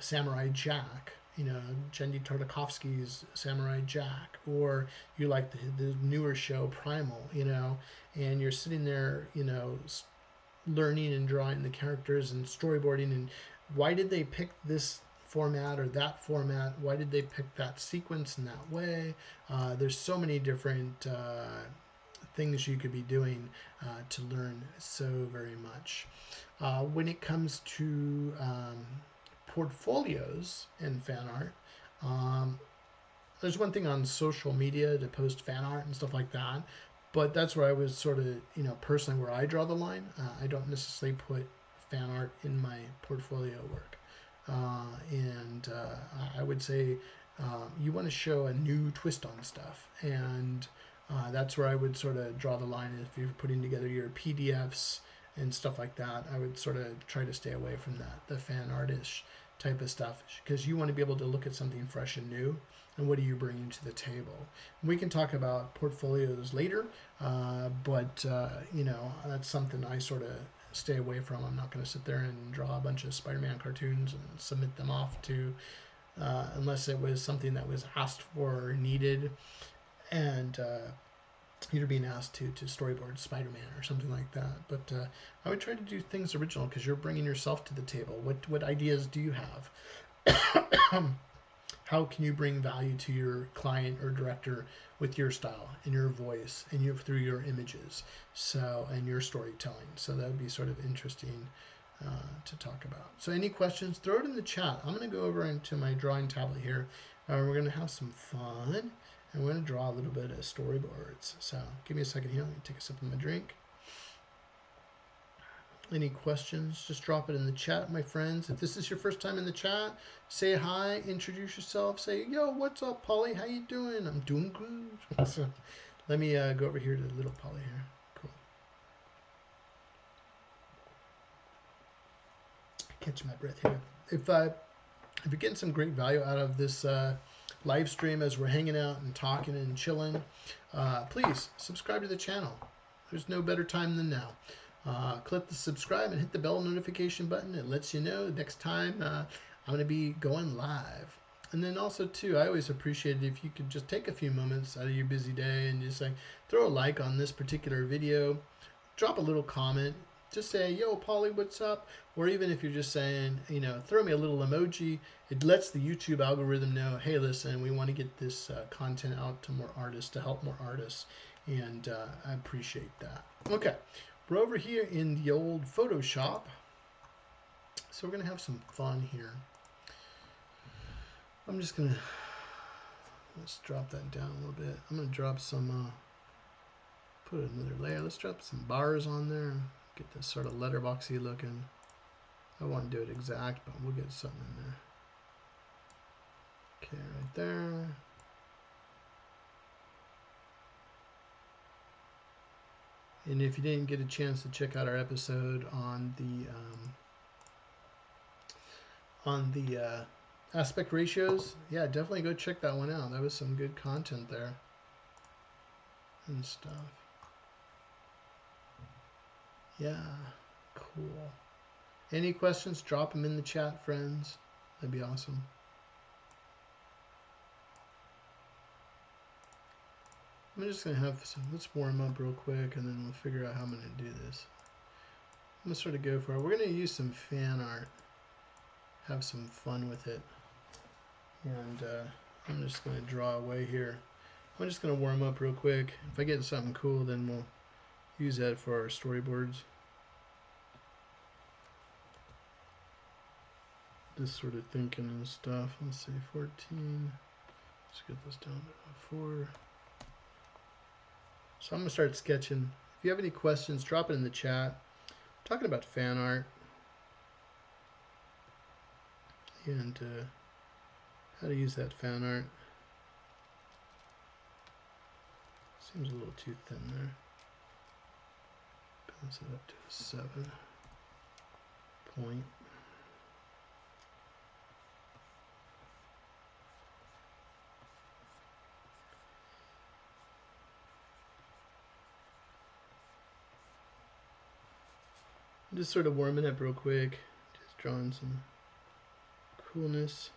Samurai Jack, Jendy Tartakovsky's Samurai Jack. Or you like the newer show Primal, and you're sitting there, learning and drawing the characters and storyboarding, and why did they pick this format or that format? Why did they pick that sequence in that way? There's so many different things you could be doing to learn so very much. When it comes to portfolios and fan art, there's one thing on social media to post fan art and stuff like that, but that's where I was sort of, personally, where I draw the line. I don't necessarily put fan art in my portfolio work. And I would say you want to show a new twist on stuff, and that's where I would sort of draw the line. If you're putting together your PDFs and stuff like that, I would sort of try to stay away from that, the fan artish type of stuff, because you want to be able to look at something fresh and new, and what are you bringing to the table. We can talk about portfolios later, but you know, that's something I sort of stay away from. I'm not going to sit there and draw a bunch of Spider-Man cartoons and submit them off to, unless it was something that was asked for or needed, and you're being asked to storyboard Spider-Man or something like that. But I would try to do things original, because you're bringing yourself to the table. What ideas do you have? How can you bring value to your client or director with your style and your voice and through your images, so, and your storytelling? So that would be sort of interesting to talk about. So any questions, throw it in the chat. I'm going to go over into my drawing tablet here. We're going to have some fun, and we're going to draw a little bit of storyboards. So give me a second here. Let me take a sip of my drink. Any questions, just drop it in the chat, my friends. If this is your first time in the chat, say hi, introduce yourself, say, yo, what's up, Polly? How you doing? I'm doing good. So let me go over here to little Polly here. Cool. Catch my breath here. If you're getting some great value out of this live stream as we're hanging out and talking and chilling, please subscribe to the channel. There's no better time than now. Click the subscribe and hit the bell notification button. It lets you know next time I'm going to be going live. And then also too, I always appreciate it if you could just take a few moments out of your busy day and just like throw a like on this particular video, drop a little comment, just say, yo, Polly, what's up? Or even if you're just saying, you know, throw me a little emoji. It lets the YouTube algorithm know, hey, listen, we want to get this content out to more artists, to help more artists. And I appreciate that. Okay. We're over here in the old Photoshop, so we're going to have some fun here. I'm just going to, let's drop that down a little bit. I'm going to drop some, put another layer. Let's drop some bars on there, get this sort of letterboxy looking. I won't do it exact, but we'll get something in there. Okay, right there. And if you didn't get a chance to check out our episode on the aspect ratios, yeah, definitely go check that one out. That was some good content there and stuff. Yeah, cool. Any questions? Drop them in the chat, friends. That'd be awesome. I'm just going to have some, let's warm up real quick, and then we'll figure out how I'm going to do this. I'm going to sort of go for it. We're going to use some fan art, have some fun with it. And I'm just going to draw away here. I'm just going to warm up real quick. If I get something cool, then we'll use that for our storyboards. Just sort of thinking and stuff. Let's say 14. Let's get this down to 4. So I'm going to start sketching. If you have any questions, drop it in the chat. I'm talking about fan art and how to use that fan art. Seems a little too thin there. Balance it up to a 7 point. Just sort of warming up real quick, just drawing some coolness.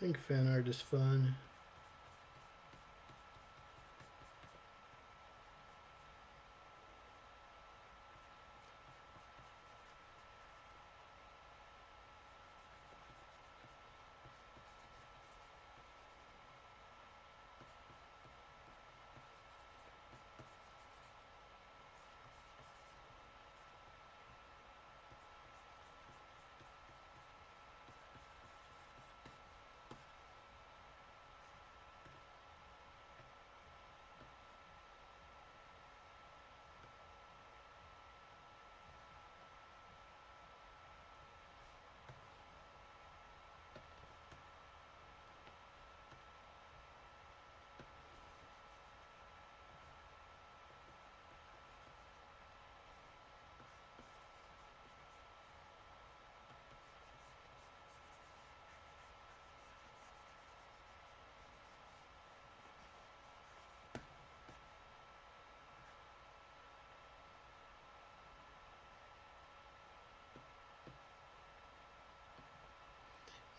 I think fan art is fun.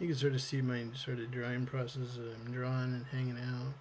You can sort of see my sort of drawing process as I'm drawing and hanging out.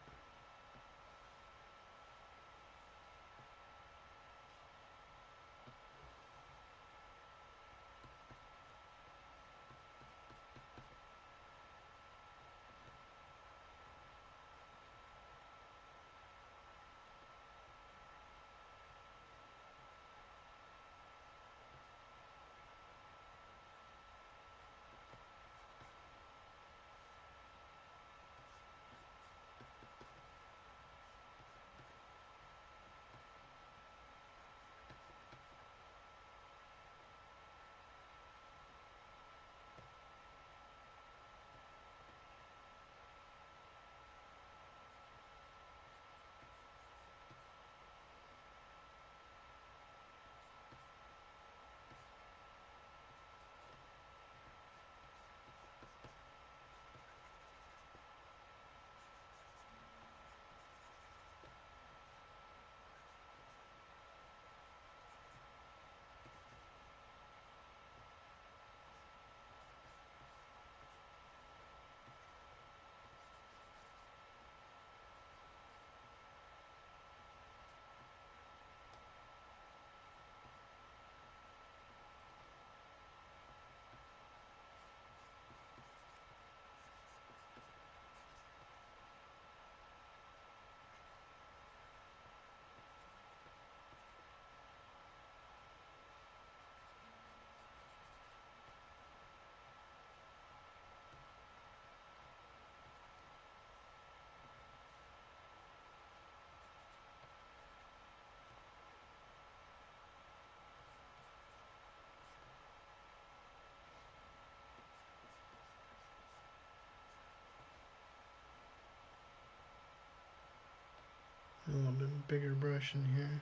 A little bit bigger brush in here.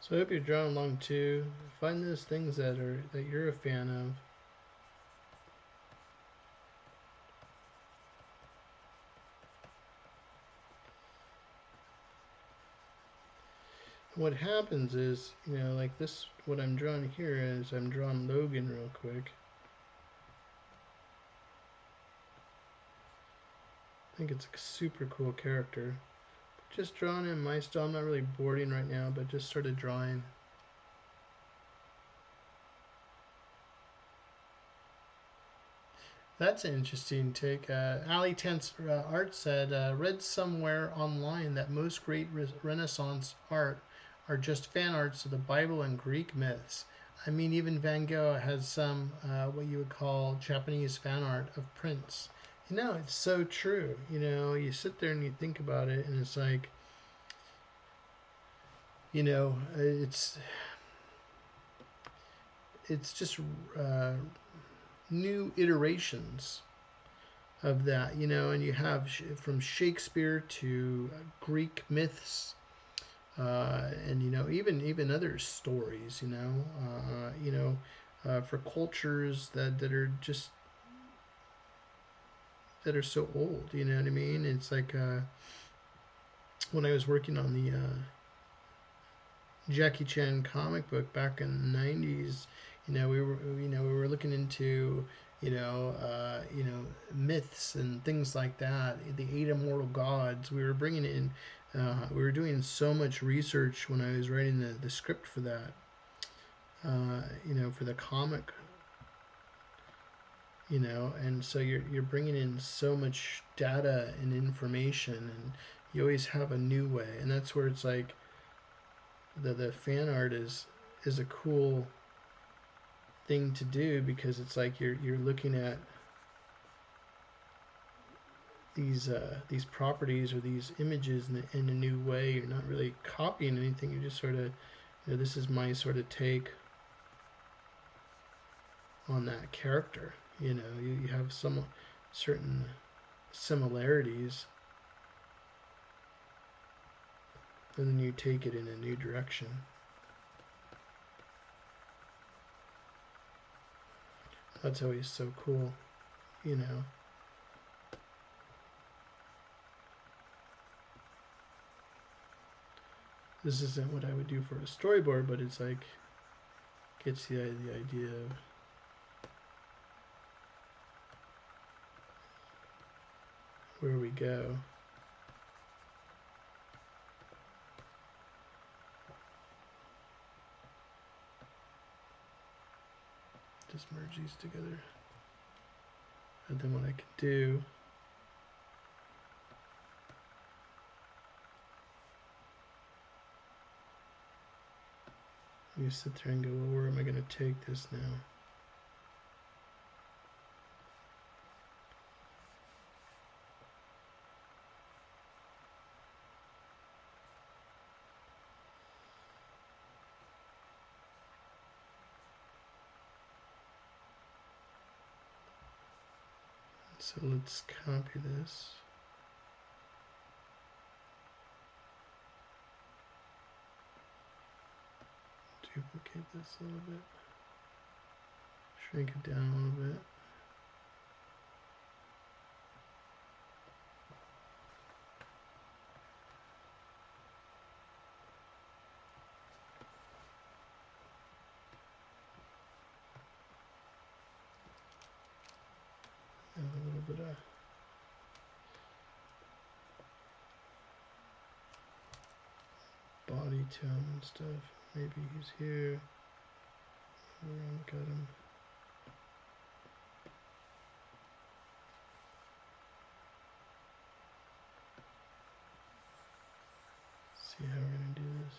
So I hope you're drawing along too. Find those things that you're a fan of. What happens is, you know, like this, what I'm drawing here is I'm drawing Logan real quick. I think it's a super cool character. Just drawing in my style. I'm not really boarding right now, but just started drawing. That's an interesting take. Ali Tense Art said, read somewhere online that most great Renaissance art are just fan arts of the Bible and Greek myths. I mean, even Van Gogh has some what you would call Japanese fan art of Prince. You know, it's so true. You know, you sit there and you think about it, and it's like, you know, it's just new iterations of that, you know, and you have from Shakespeare to Greek myths, and you know, even other stories, you know, for cultures that are just that are so old, you know what I mean? It's like when I was working on the Jackie Chan comic book back in the '90s, we were looking into you know myths and things like that. The eight immortal gods. We were bringing in. We were doing so much research when I was writing the script for that. You know, for the comic. You know, and so you're bringing in so much data and information, and you always have a new way, and that's where it's like the fan art is a cool thing to do, because it's like you're looking at these properties or these images in a new way. You're not really copying anything. You just sort of, you know, this is my sort of take on that character. You know, you have some certain similarities, and then you take it in a new direction. That's always so cool, you know. This isn't what I would do for a storyboard, but it's like gets the idea of where we go. Just merge these together. And then what I could do you sit there and go, well, where am I going to take this now? So let's copy this. Duplicate this a little bit. Shrink it down a little bit. And a little bit of body tone and stuff. Maybe he's here. Look at him. See how we're going to do this.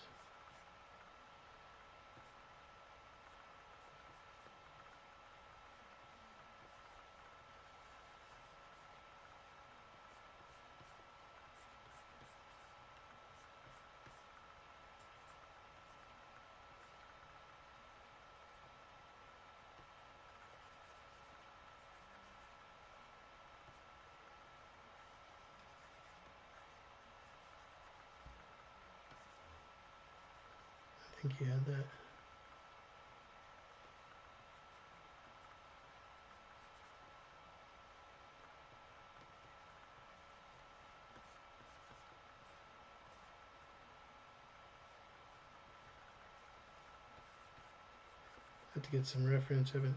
think you had that. Have to get some reference of it.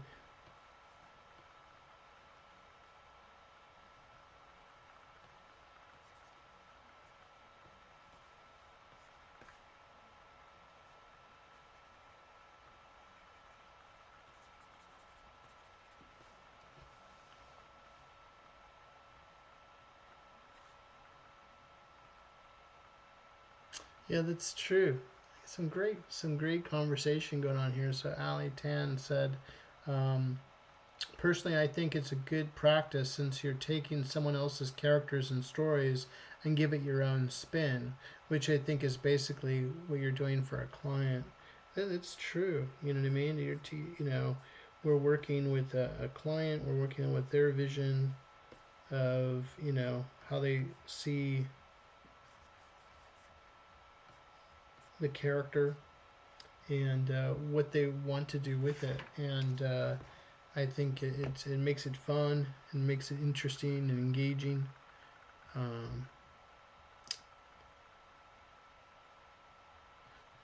Yeah, that's true. Some great conversation going on here. So Ali Tan said, um, personally, I think it's a good practice since you're taking someone else's characters and stories and give it your own spin, which I think is basically what you're doing for a client. It's true. You know what I mean? We're working with a client. We're working with their vision of how they see the character and what they want to do with it. And I think it makes it fun and makes it interesting and engaging.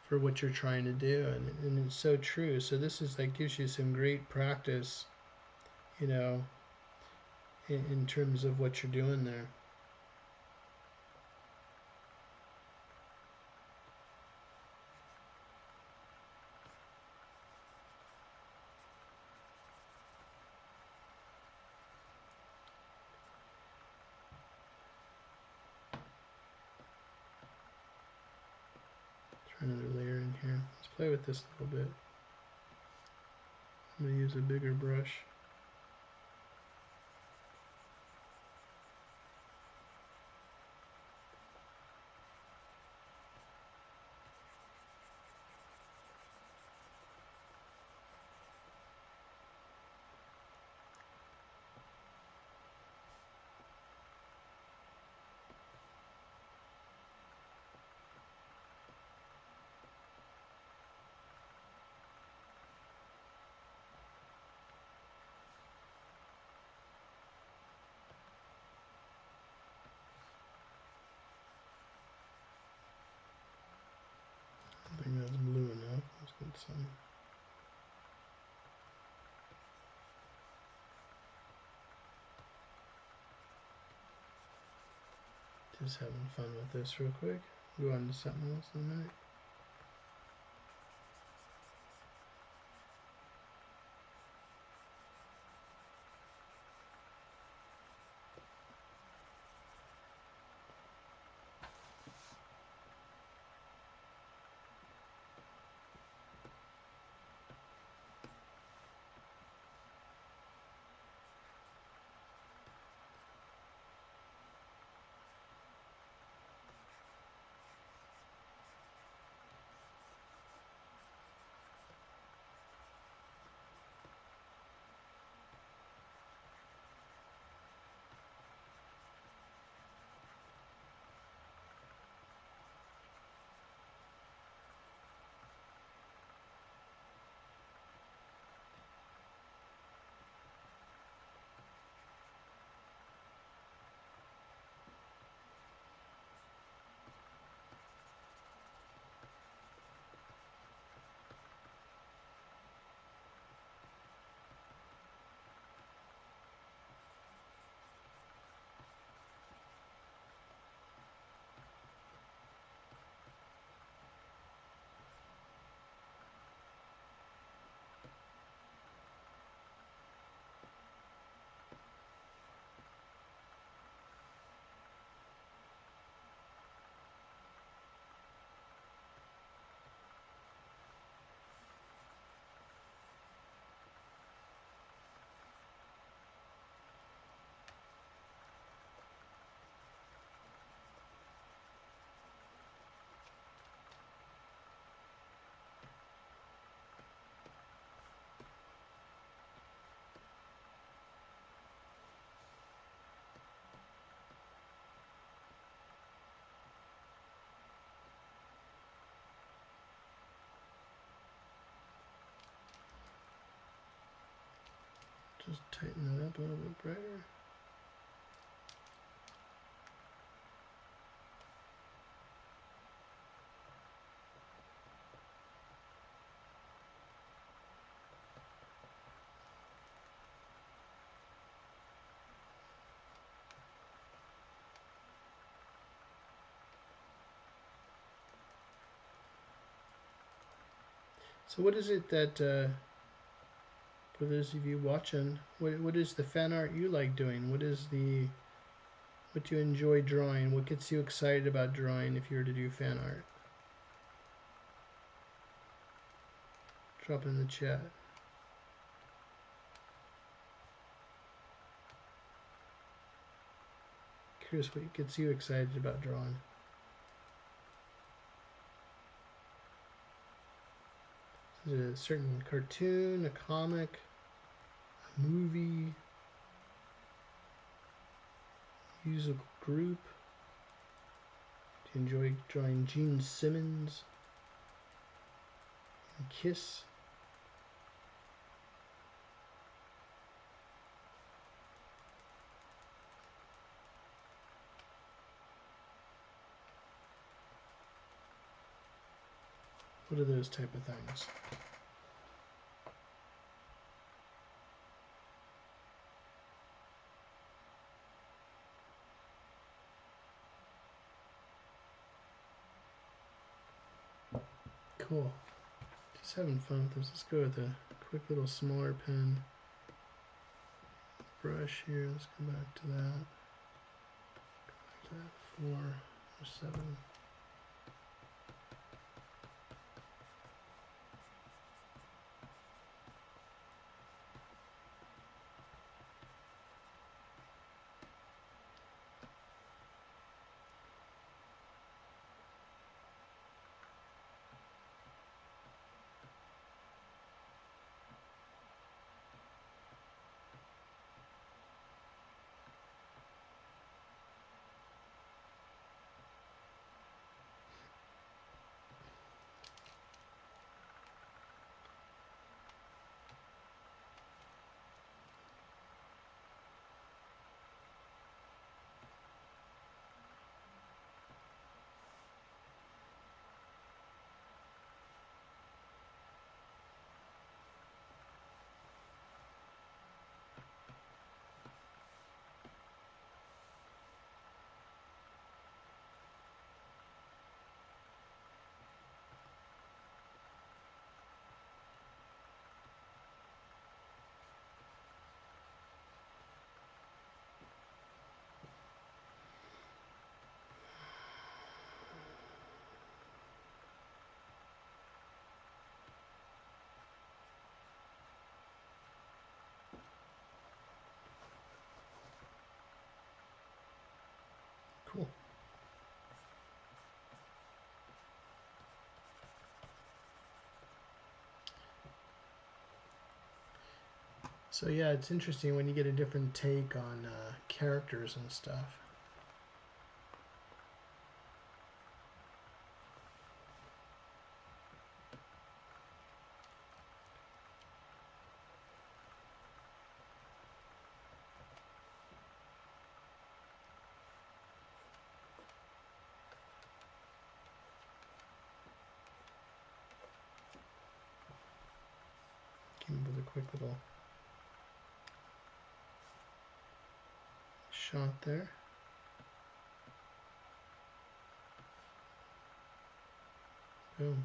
For what you're trying to do, and it's so true. So this is like gives you some great practice, you know, in terms of what you're doing there. Try another layer in here. Let's play with this a little bit. I'm going to use a bigger brush. I think that's blue enough. Let's get some. Just having fun with this real quick. Go on to something else in a minute. Just tighten that up a little bit brighter. So what is it that, for those of you watching, what is the fan art you like doing? What you enjoy drawing? What gets you excited about drawing if you were to do fan art? Drop it in the chat. Curious what gets you excited about drawing. Is it a certain cartoon, a comic, a movie, musical group? Do you enjoy drawing Gene Simmons and Kiss? What are those type of things? Cool. Just having fun with this. Let's go with a quick little smaller pen. Brush here. Let's go back to that. Go back to that 4 or 7. Cool. So yeah, it's interesting when you get a different take on characters and stuff. Came up with a quick little shot there. Boom.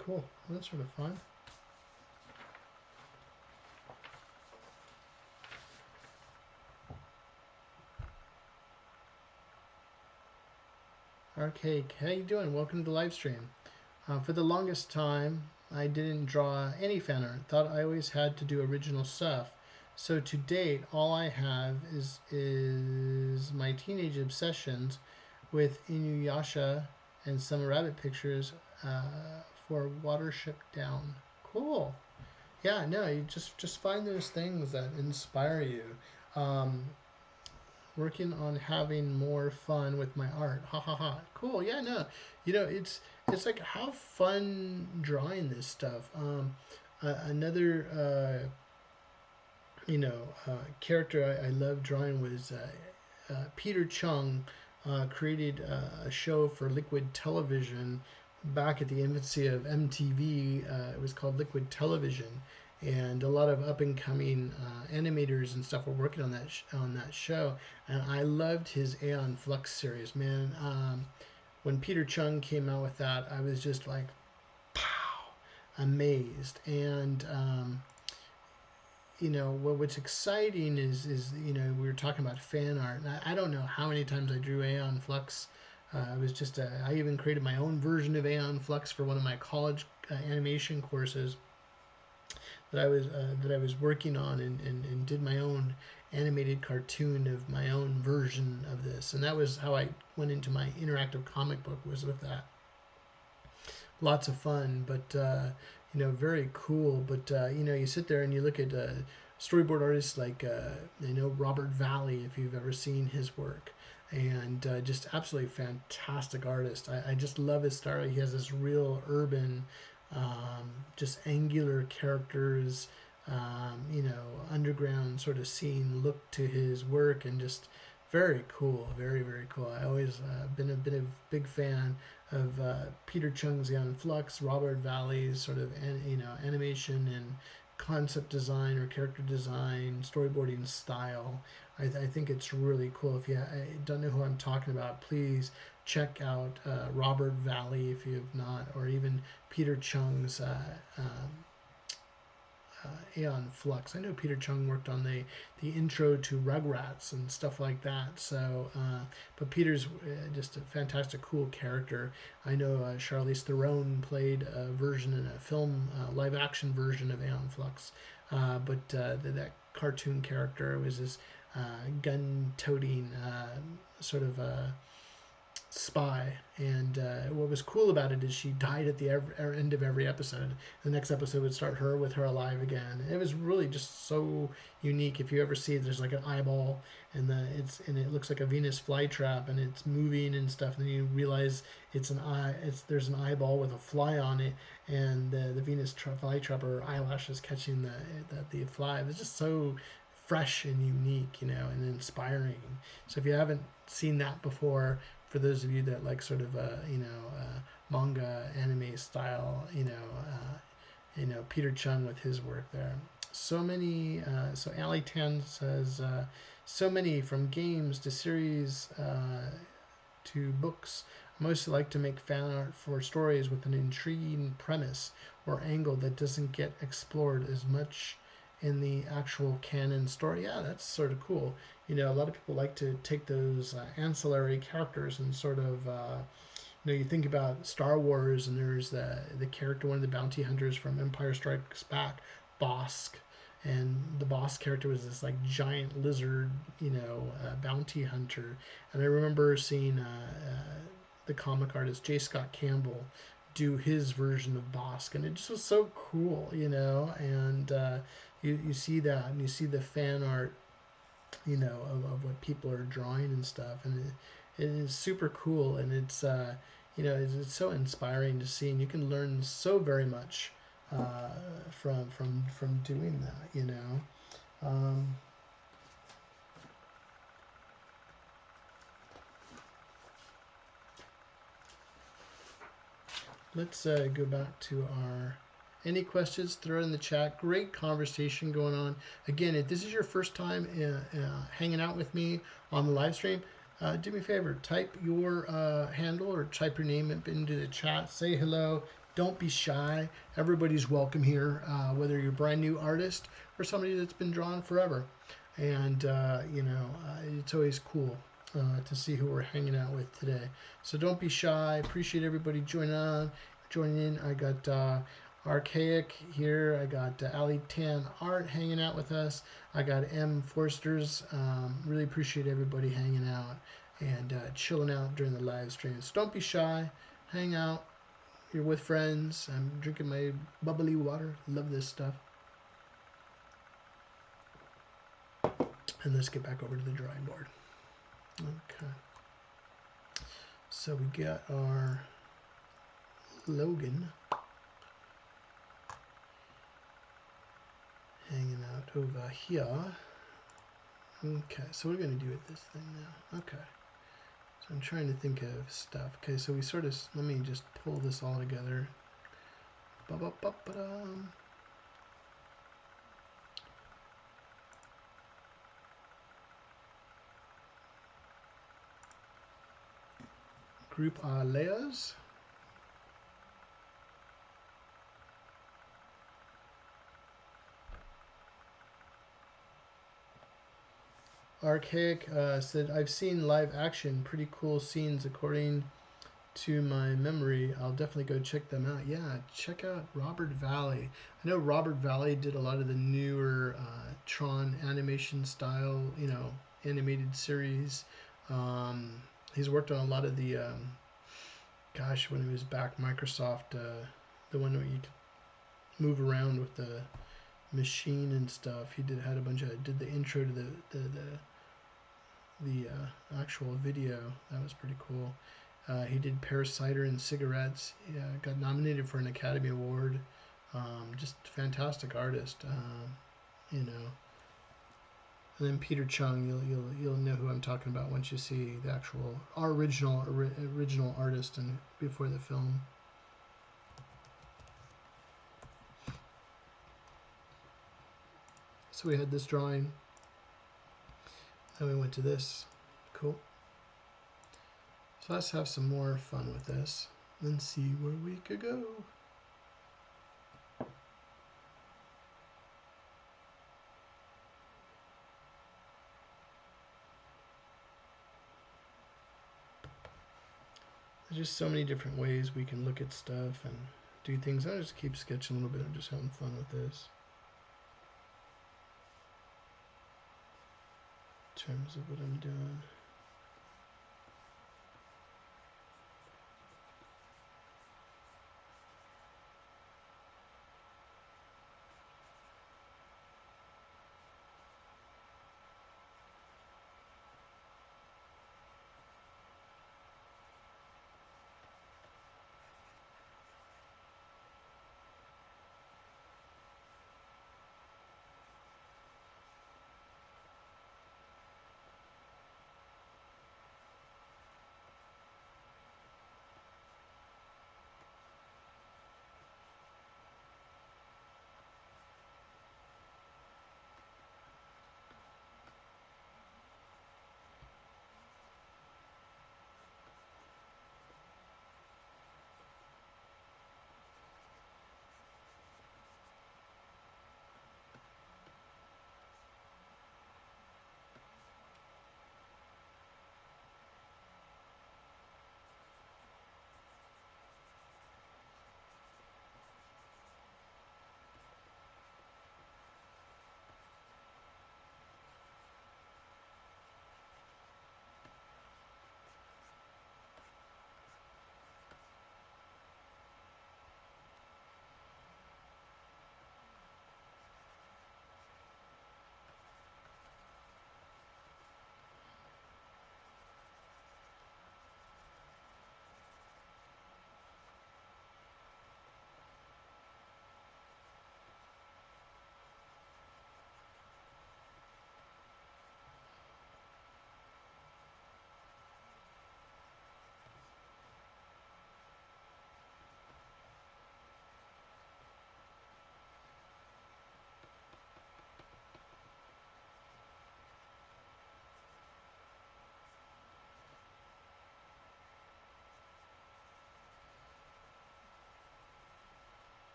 Cool. Well, that's sort of fun. Arcade, how you doing? Welcome to the live stream. For the longest time, I didn't draw any fan art. Thought I always had to do original stuff. So to date, all I have is my teenage obsessions with Inuyasha and some rabbit pictures for Watership Down. Cool. Yeah, no, you just find those things that inspire you. Working on having more fun with my art. Ha ha ha. Cool. Yeah, no. You know, it's like have fun drawing this stuff. Another character I love drawing was Peter Chung created a show for Liquid Television back at the infancy of MTV. It was called Liquid Television, and a lot of up and coming animators and stuff were working on that show. And I loved his Aeon Flux series, man. When Peter Chung came out with that, I was just like, pow, amazed. And what's exciting is we were talking about fan art. And I don't know how many times I drew Aeon Flux. It was just I even created my own version of Aeon Flux for one of my college animation courses that I was working on, and did my own animated cartoon of my own version of this. And that was how I went into my interactive comic book, was with that. Lots of fun, but very cool. But you sit there and you look at storyboard artists like Robert Valley, if you've ever seen his work, and just absolutely fantastic artist. I just love his style. He has this real urban, just angular characters, underground sort of scene look to his work, and just very cool, very, very cool. I always been a big fan of Peter Chung's Aeon Flux, Robert Valley's sort of animation and concept design or character design, storyboarding style. I think it's really cool. If you don't know who I'm talking about, please check out Robert Valley if you have not, or even Peter Chung's Aeon Flux. I know Peter Chung worked on the intro to Rugrats and stuff like that. So, but Peter's just a fantastic, cool character. I know Charlize Theron played a version in a film, live action version of Aeon Flux. But that cartoon character was this gun-toting sort of spy, and what was cool about it is she died at the end of every episode. The next episode would start her with her alive again. It was really just so unique. If you ever see it, there's like an eyeball, and it looks like a Venus flytrap, and it's moving and stuff, and then you realize it's an eye. There's an eyeball with a fly on it, and the Venus flytrap, her eyelashes catching the fly. It was just so fresh and unique, and inspiring. So if you haven't seen that before, for those of you that like sort of manga anime style, Peter Chung with his work there. So many. So Ali Tan says so many, from games to series to books. I mostly like to make fan art for stories with an intriguing premise or angle that doesn't get explored as much in the actual canon story. Yeah, that's sort of cool. A lot of people like to take those ancillary characters and sort of, you think about Star Wars, and there's the character, one of the bounty hunters from Empire Strikes Back, Bosk, and the boss character was this like giant lizard, bounty hunter. And I remember seeing the comic artist J. Scott Campbell do his version of Bosk, and it just was so cool, and you see that, and you see the fan art, of what people are drawing and stuff, and it is super cool, and it's it's so inspiring to see, and you can learn so very much from doing that. Let's go back to our any questions, throw it in the chat. Great conversation going on. Again, if this is your first time hanging out with me on the live stream, do me a favor, type your handle or type your name into the chat. Say hello. Don't be shy. Everybody's welcome here, whether you're a brand new artist or somebody that's been drawing forever. And, it's always cool to see who we're hanging out with today. So don't be shy. Appreciate everybody joining in. I got Archaic here. I got Ali Tan Art hanging out with us. I got M Forsters. Really appreciate everybody hanging out and chilling out during the live stream. So don't be shy. Hang out. You're with friends. I'm drinking my bubbly water. Love this stuff. And let's get back over to the drawing board. Okay. So we got our Logan hanging out over here. Okay, so what are we going to do with this thing now? Okay, so I'm trying to think of stuff. Okay, so we sort of, let me just pull this all together. Ba-ba-ba-ba-dum. Group our layers. Archaic said, I've seen live action, pretty cool scenes according to my memory. I'll definitely go check them out. Yeah, check out Robert Valley. I know Robert Valley did a lot of the newer Tron animation style, you know, animated series. He's worked on a lot of the, gosh, when he was back, Microsoft, the one where you could move around with the machine and stuff. He had a bunch of, did the intro to the actual video. That was pretty cool. He did Pear Cider and Cigarettes. Got nominated for an Academy Award. Just fantastic artist, you know. And then Peter Chung, you'll know who I'm talking about once you see the actual original artist and before the film. So we had this drawing. Then we went to this. Cool. So let's have some more fun with this and see where we could go. There's just so many different ways we can look at stuff and do things. I'll just keep sketching a little bit. I'm just having fun with this. In terms of what I'm doing.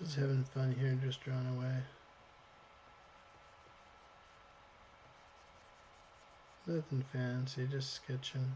Just having fun here, just drawing away. Nothing fancy, just sketching.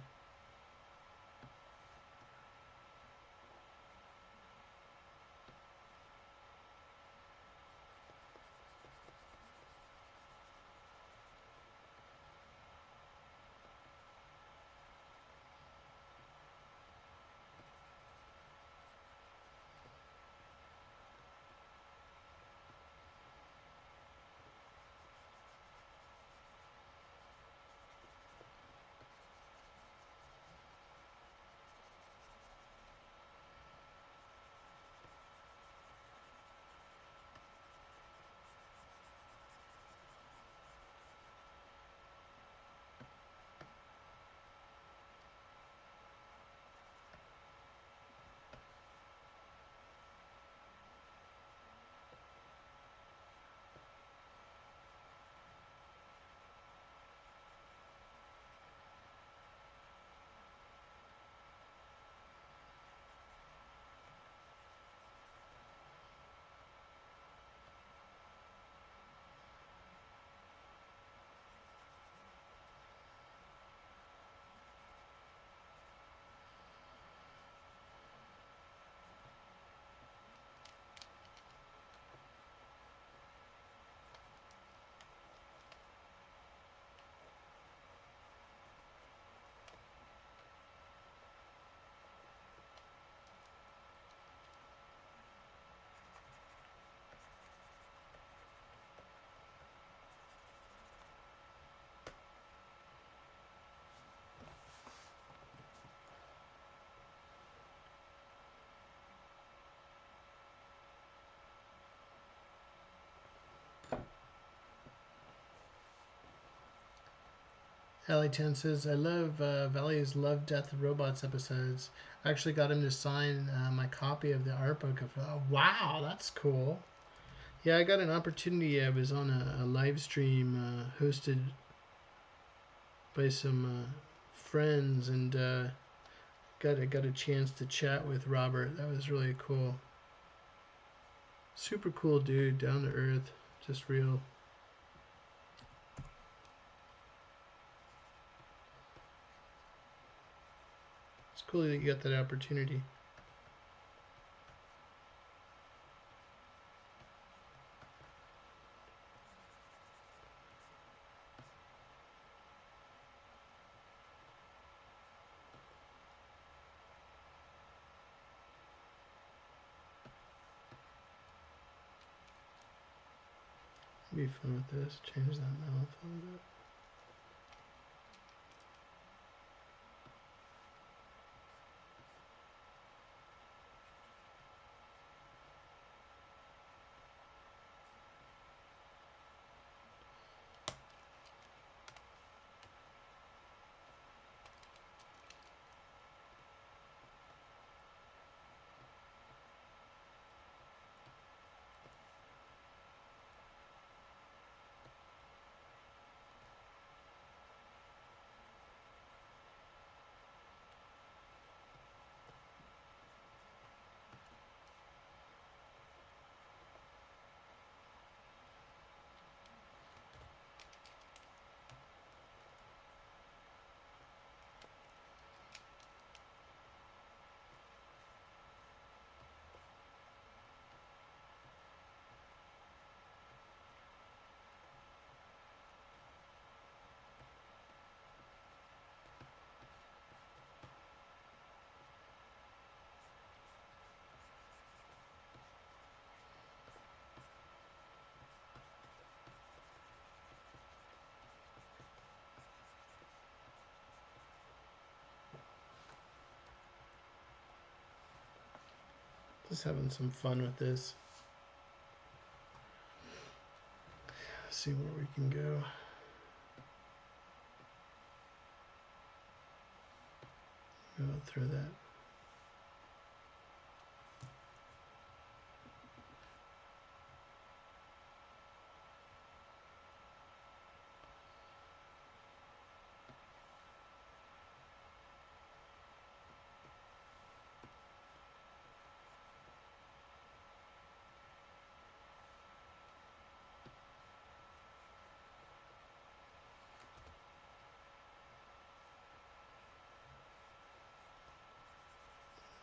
Alley 10 says, I love Valley's Love, Death, and Robots episodes. I actually got him to sign my copy of the art book. Wow, that's cool. Yeah, I got an opportunity. I was on a live stream hosted by some friends, and got a chance to chat with Robert. That was really cool. Super cool dude, down to earth, just real. It's cool that you got that opportunity. Be fun with this. Change that mouth a little bit. Just having some fun with this. See where we can go. Maybe I'll throw that.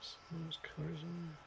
Some of those colors in there.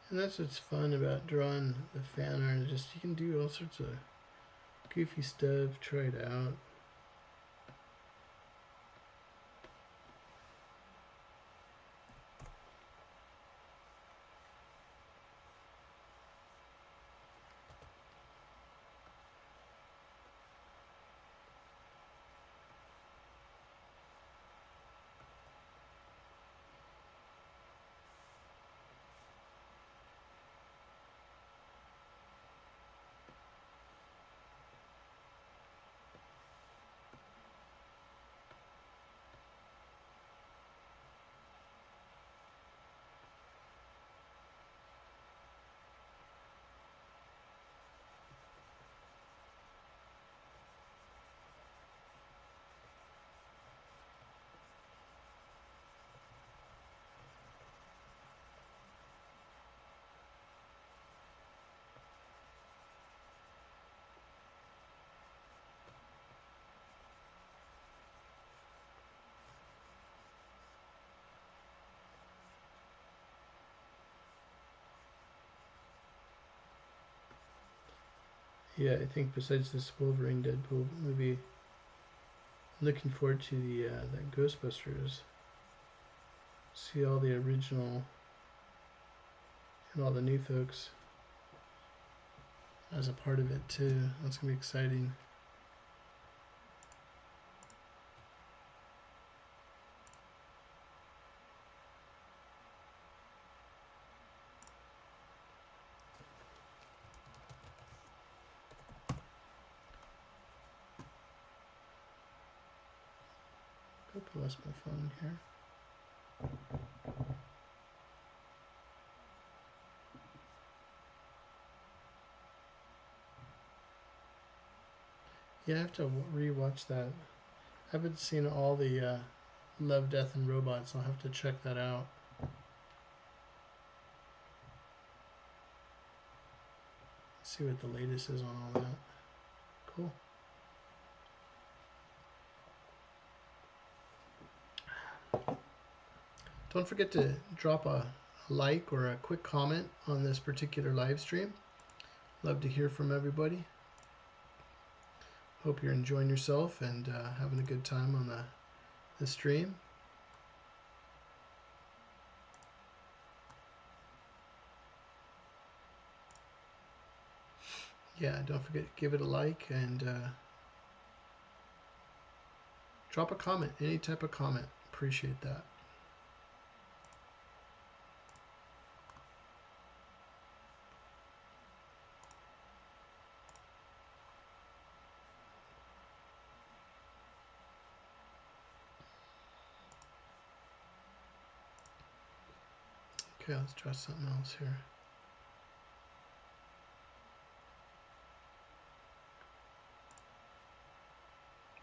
And that's what's fun about drawing the fan art. Just you can do all sorts of goofy stuff, try it out. Yeah, I think besides this Wolverine Deadpool movie, I'm looking forward to the that Ghostbusters. See all the original and all the new folks as a part of it too. That's gonna be exciting. Hope I lost my phone here. Yeah, I have to re-watch that. I haven't seen all the Love, Death, and Robots. I'll have to check that out. See what the latest is on all that. Cool. Don't forget to drop a like or a quick comment on this particular live stream. Love to hear from everybody. Hope you're enjoying yourself and having a good time on the stream. Yeah, don't forget to give it a like and drop a comment, any type of comment. Appreciate that. Okay, let's try something else here.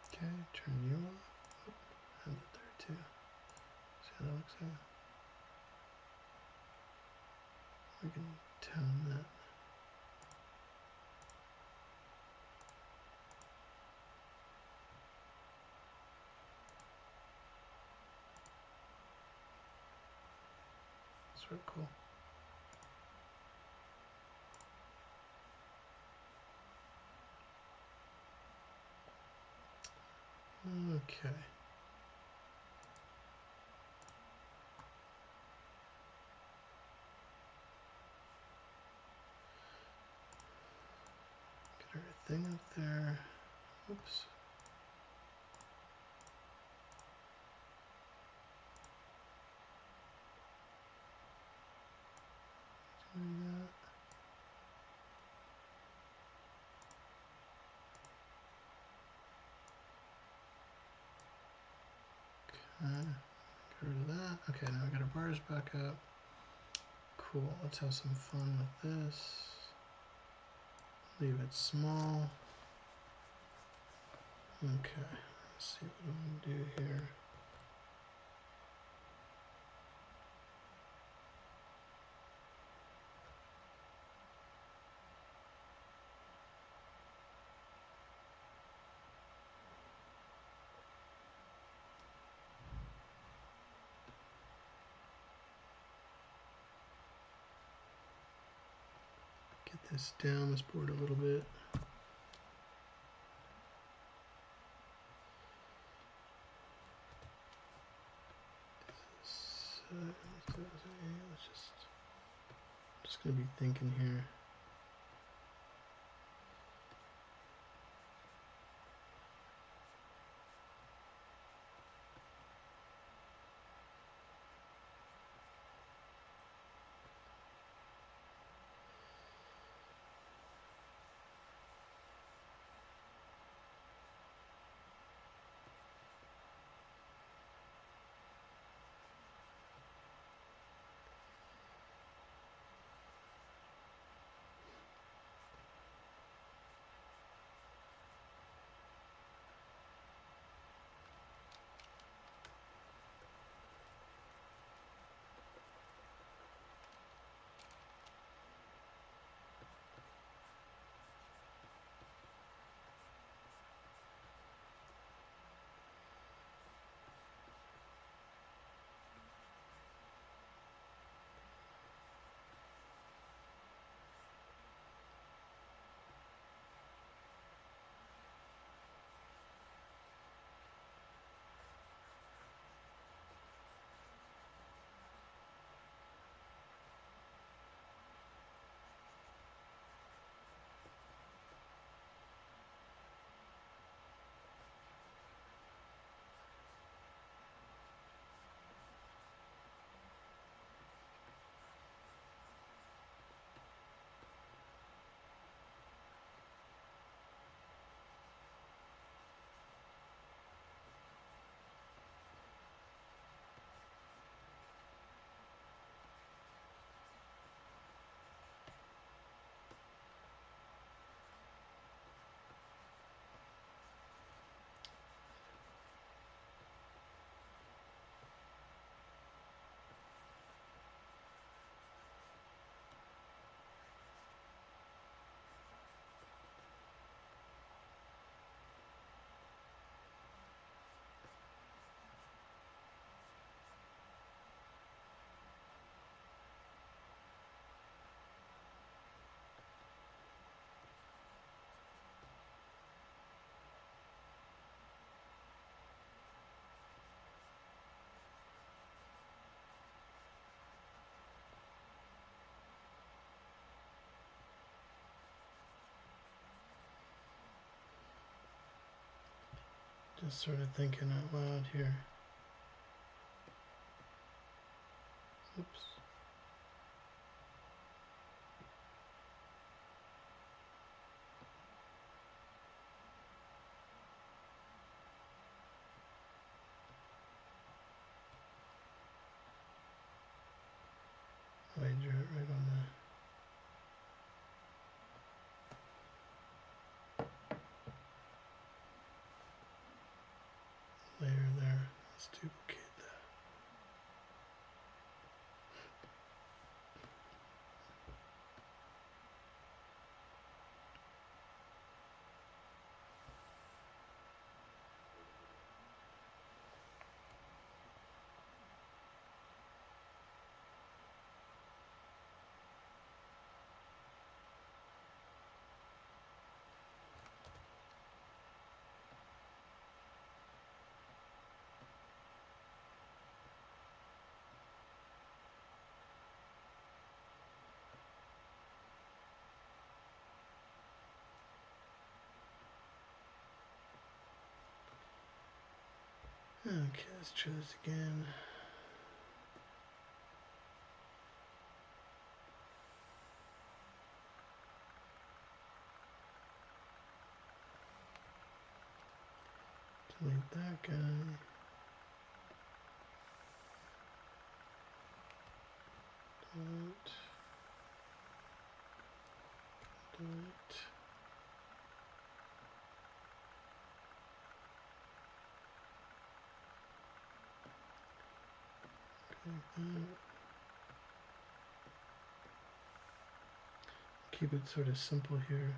Okay, turn you off. And it there too. See how that looks like? We can tone that. That's real cool. Okay. Get everything up there. Oops. Doing that. Okay. Get rid of that. Okay, now we got our bars back up. Cool. Let's have some fun with this. Leave it small. Okay. Let's see what I'm gonna do here. Get this down this board a little bit. Just gonna be thinking here. Just sort of thinking out loud here. Oops. I drew it right on the layer there. Let's duplicate that. Okay, let's try this again. Delete that guy. Delete. Delete. Like that. Keep it sort of simple here.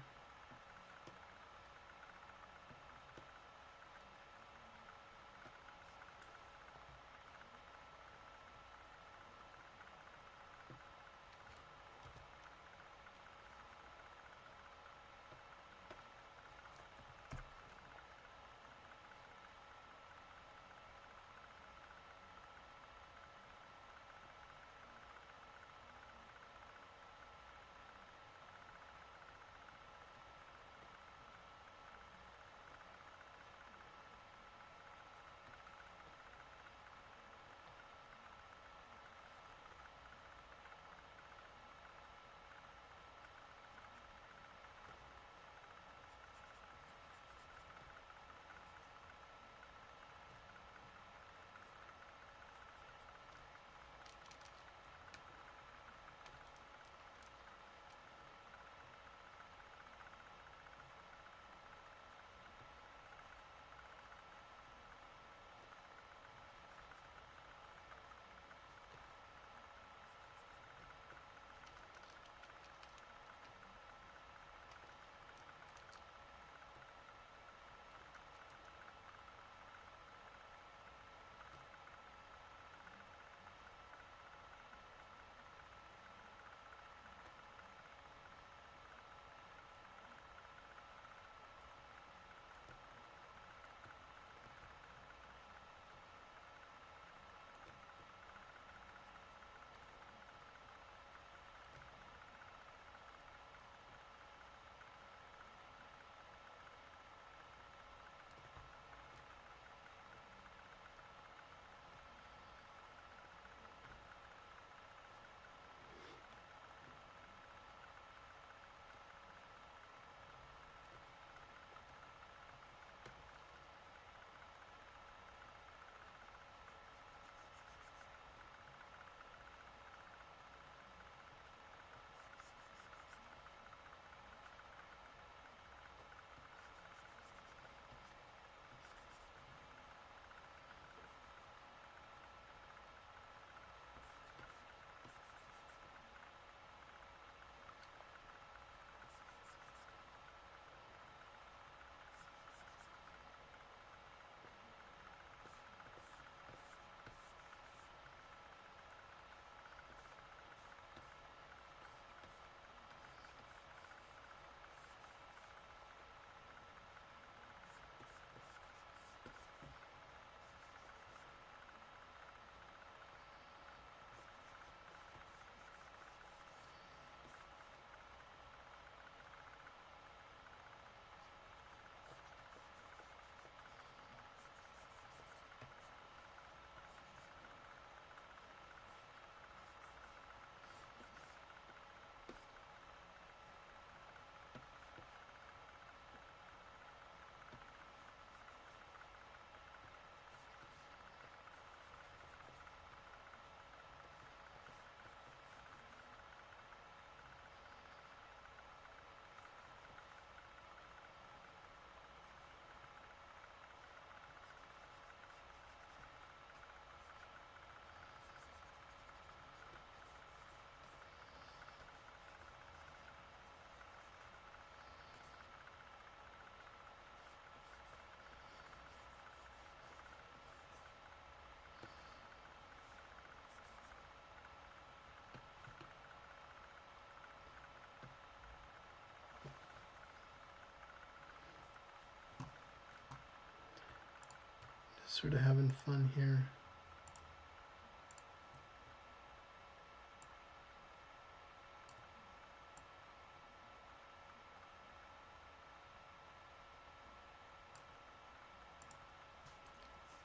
Sort of having fun here.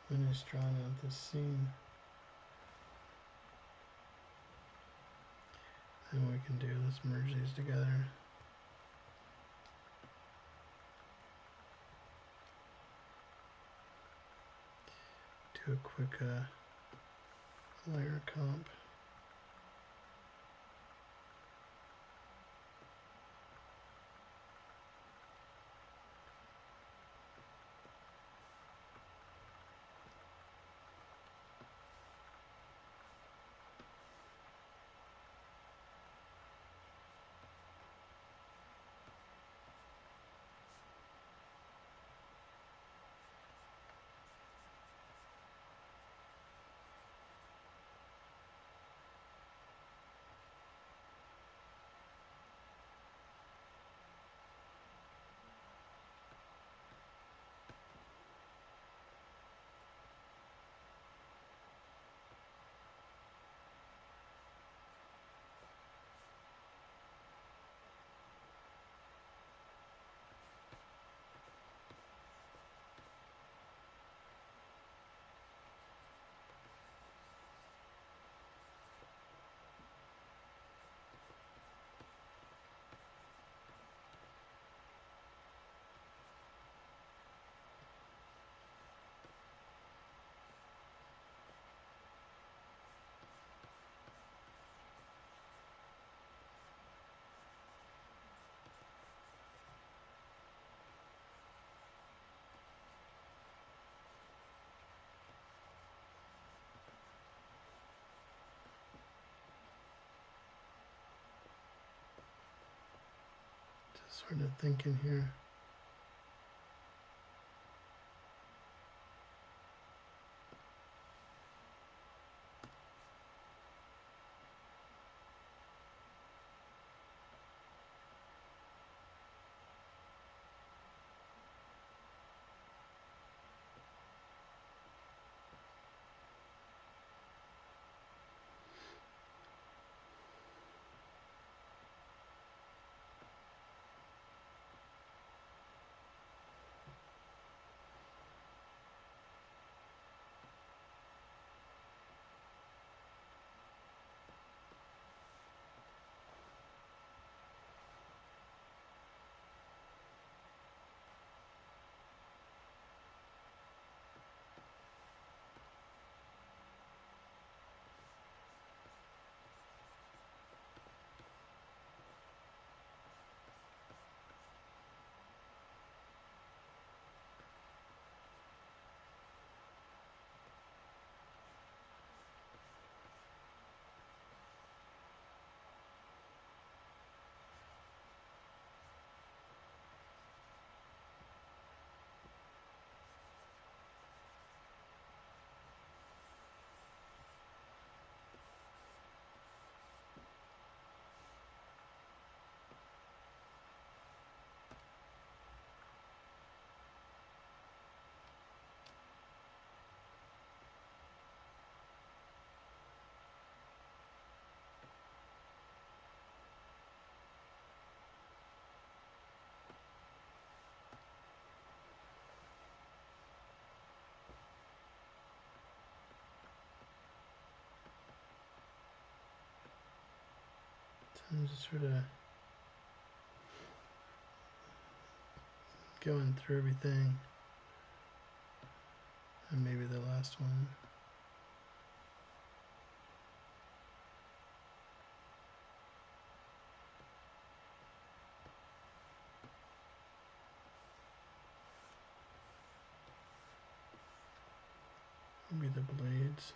Finish drawing out this scene. Then we can do, let's merge these together. Do a quick layer comp. Sort of thinking here. I'm just sort of going through everything, and maybe the last one. Maybe the blades.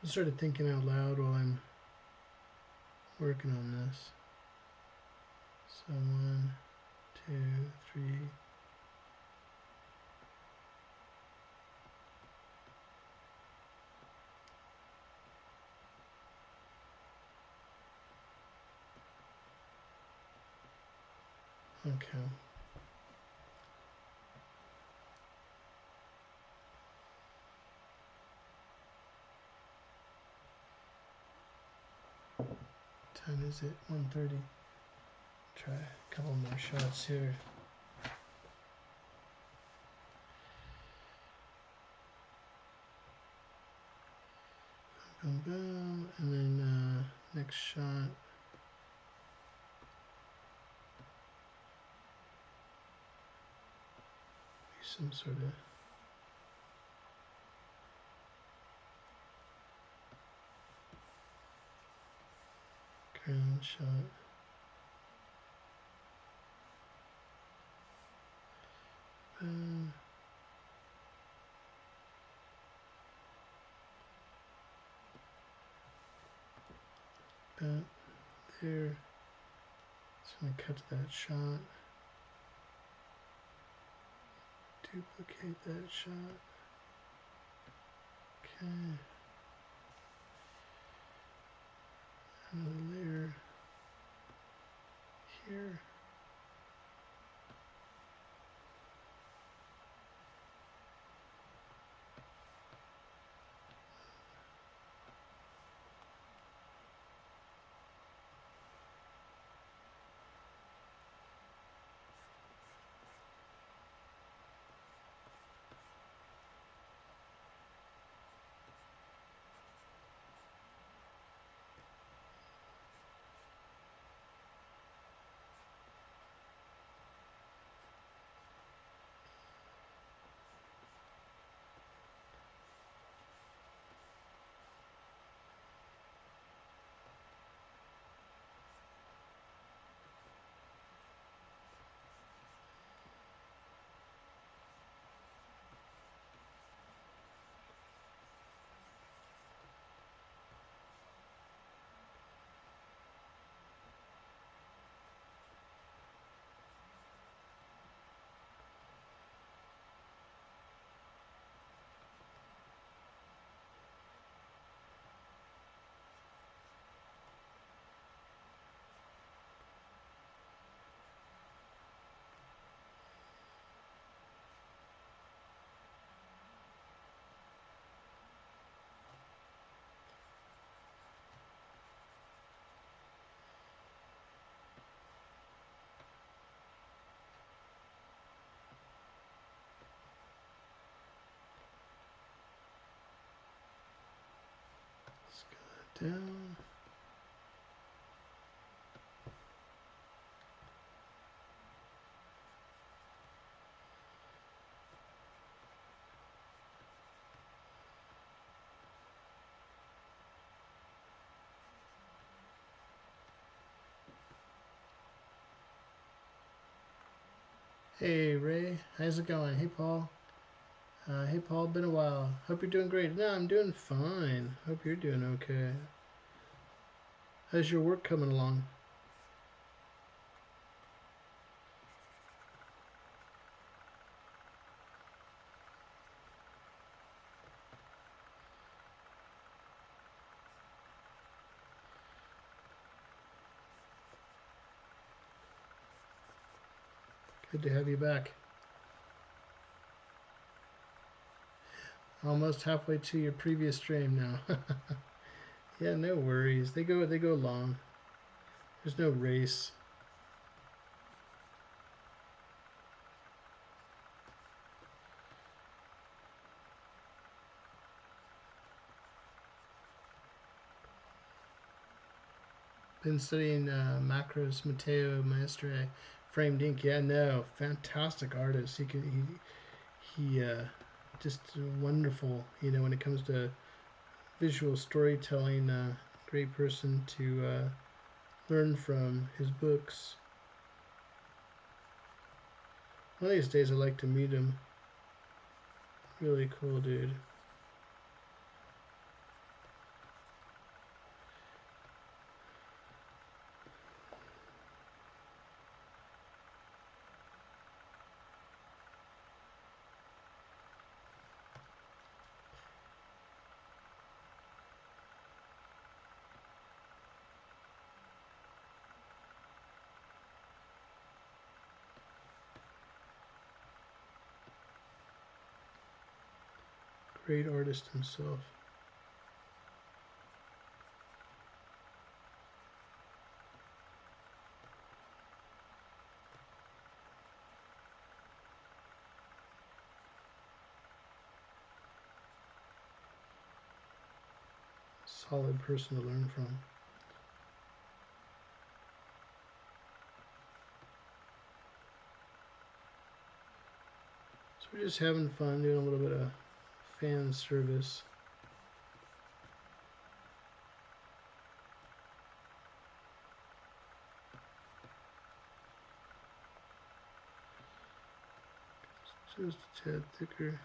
I started thinking out loud while I'm working on this. So 1, 2, 3. Okay. Time is it? 1:30. Try a couple more shots here. Boom, boom, and then next shot. Some sort of ground shot. Back there. Just gonna cut to that shot. Duplicate that shot. Okay. Another layer here. Down. Hey Ray, how's it going? Hey Paul. Hey Paul, been a while. Hope you're doing great. No, I'm doing fine. Hope you're doing okay. How's your work coming along? Good to have you back. Almost halfway to your previous stream now. Yeah, no worries. They go long. There's no race. Been studying macros, Matteo Maestre, framed ink. Yeah, no, fantastic artist. He just wonderful. You know, when it comes to visual storytelling, great person to learn from his books. One of these days I'd like to meet him. Really cool dude. Great artist himself. solid person to learn from. So we're just having fun, doing a little bit of fan service. Just a tad thicker.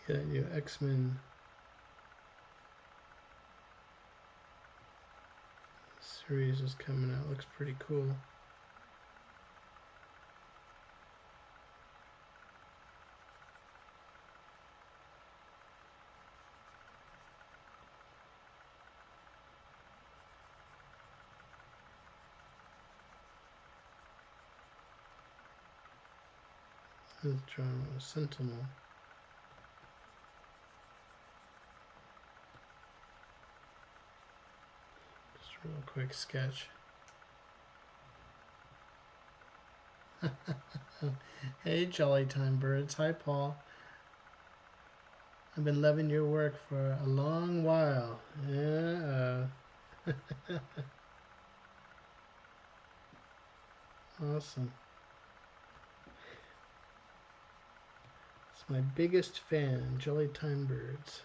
Yeah, new X-Men series is coming out. Looks pretty cool. Let's draw a Sentinel. Just a real quick sketch. Hey, Jolly Time Birds. Hi, Paul. I've been loving your work for a long while. Yeah. Awesome. It's my biggest fan, Jolly Time Birds.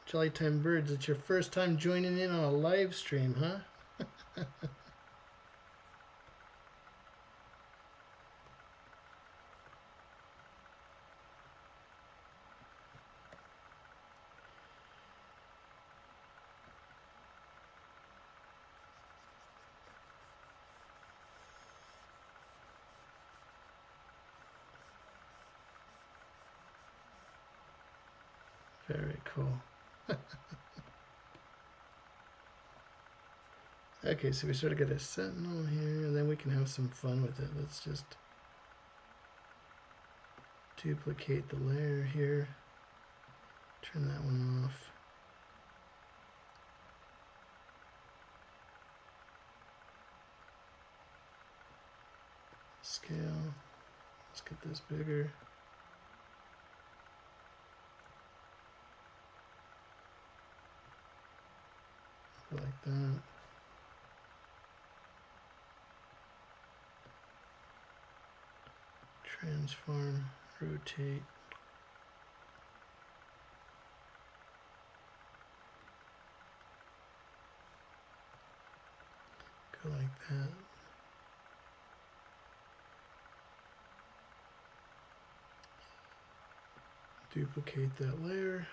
Jolly Time Birds, it's your first time joining in on a live stream, huh? Very cool. Okay, so we sort of get a sentinel here, and then we can have some fun with it. Let's just duplicate the layer here. Turn that one off. Scale. Let's get this bigger. Like that. Transform, rotate. Go like that. Duplicate that layer.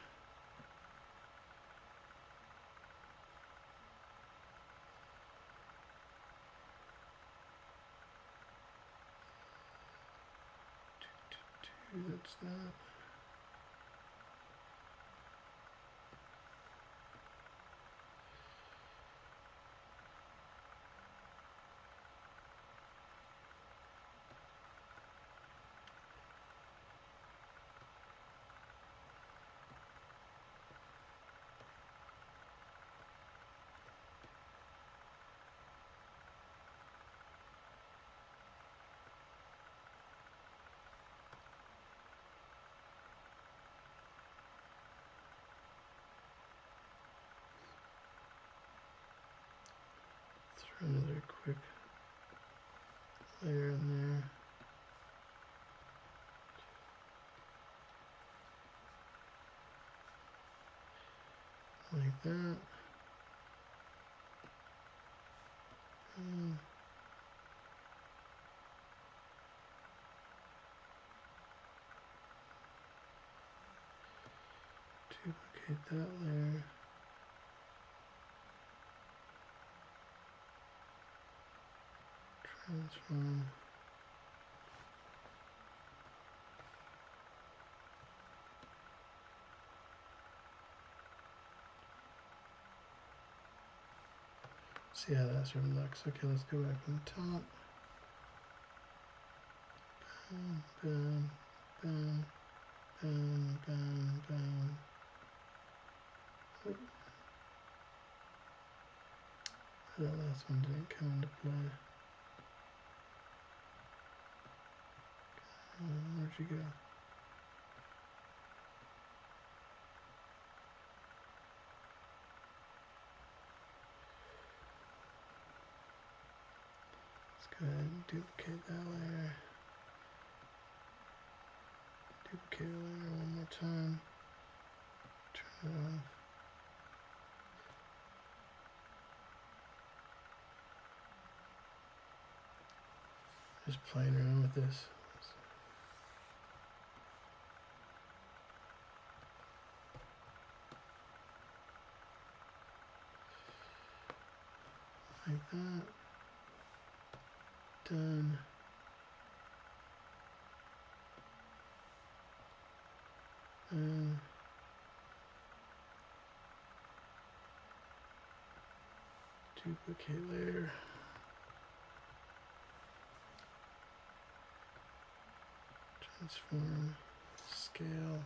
That's that. Throw another quick layer in there. Like that. Duplicate that layer. Transform. See how that sort of looks. Okay, let's go back from the top. Boom, boom, boom, boom, boom, boom. Oh. That last one didn't come into play. Where'd you go? Let's go ahead and duplicate that layer. Duplicate the layer one more time. Turn it off. Just playing around with this. Like that. Done. And duplicate layer. Transform. Scale.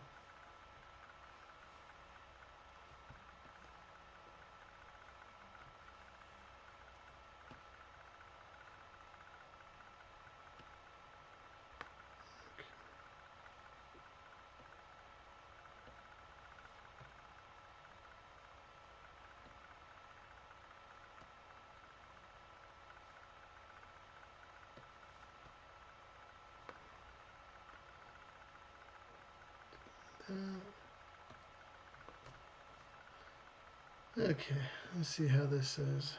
Okay, let's see how this is.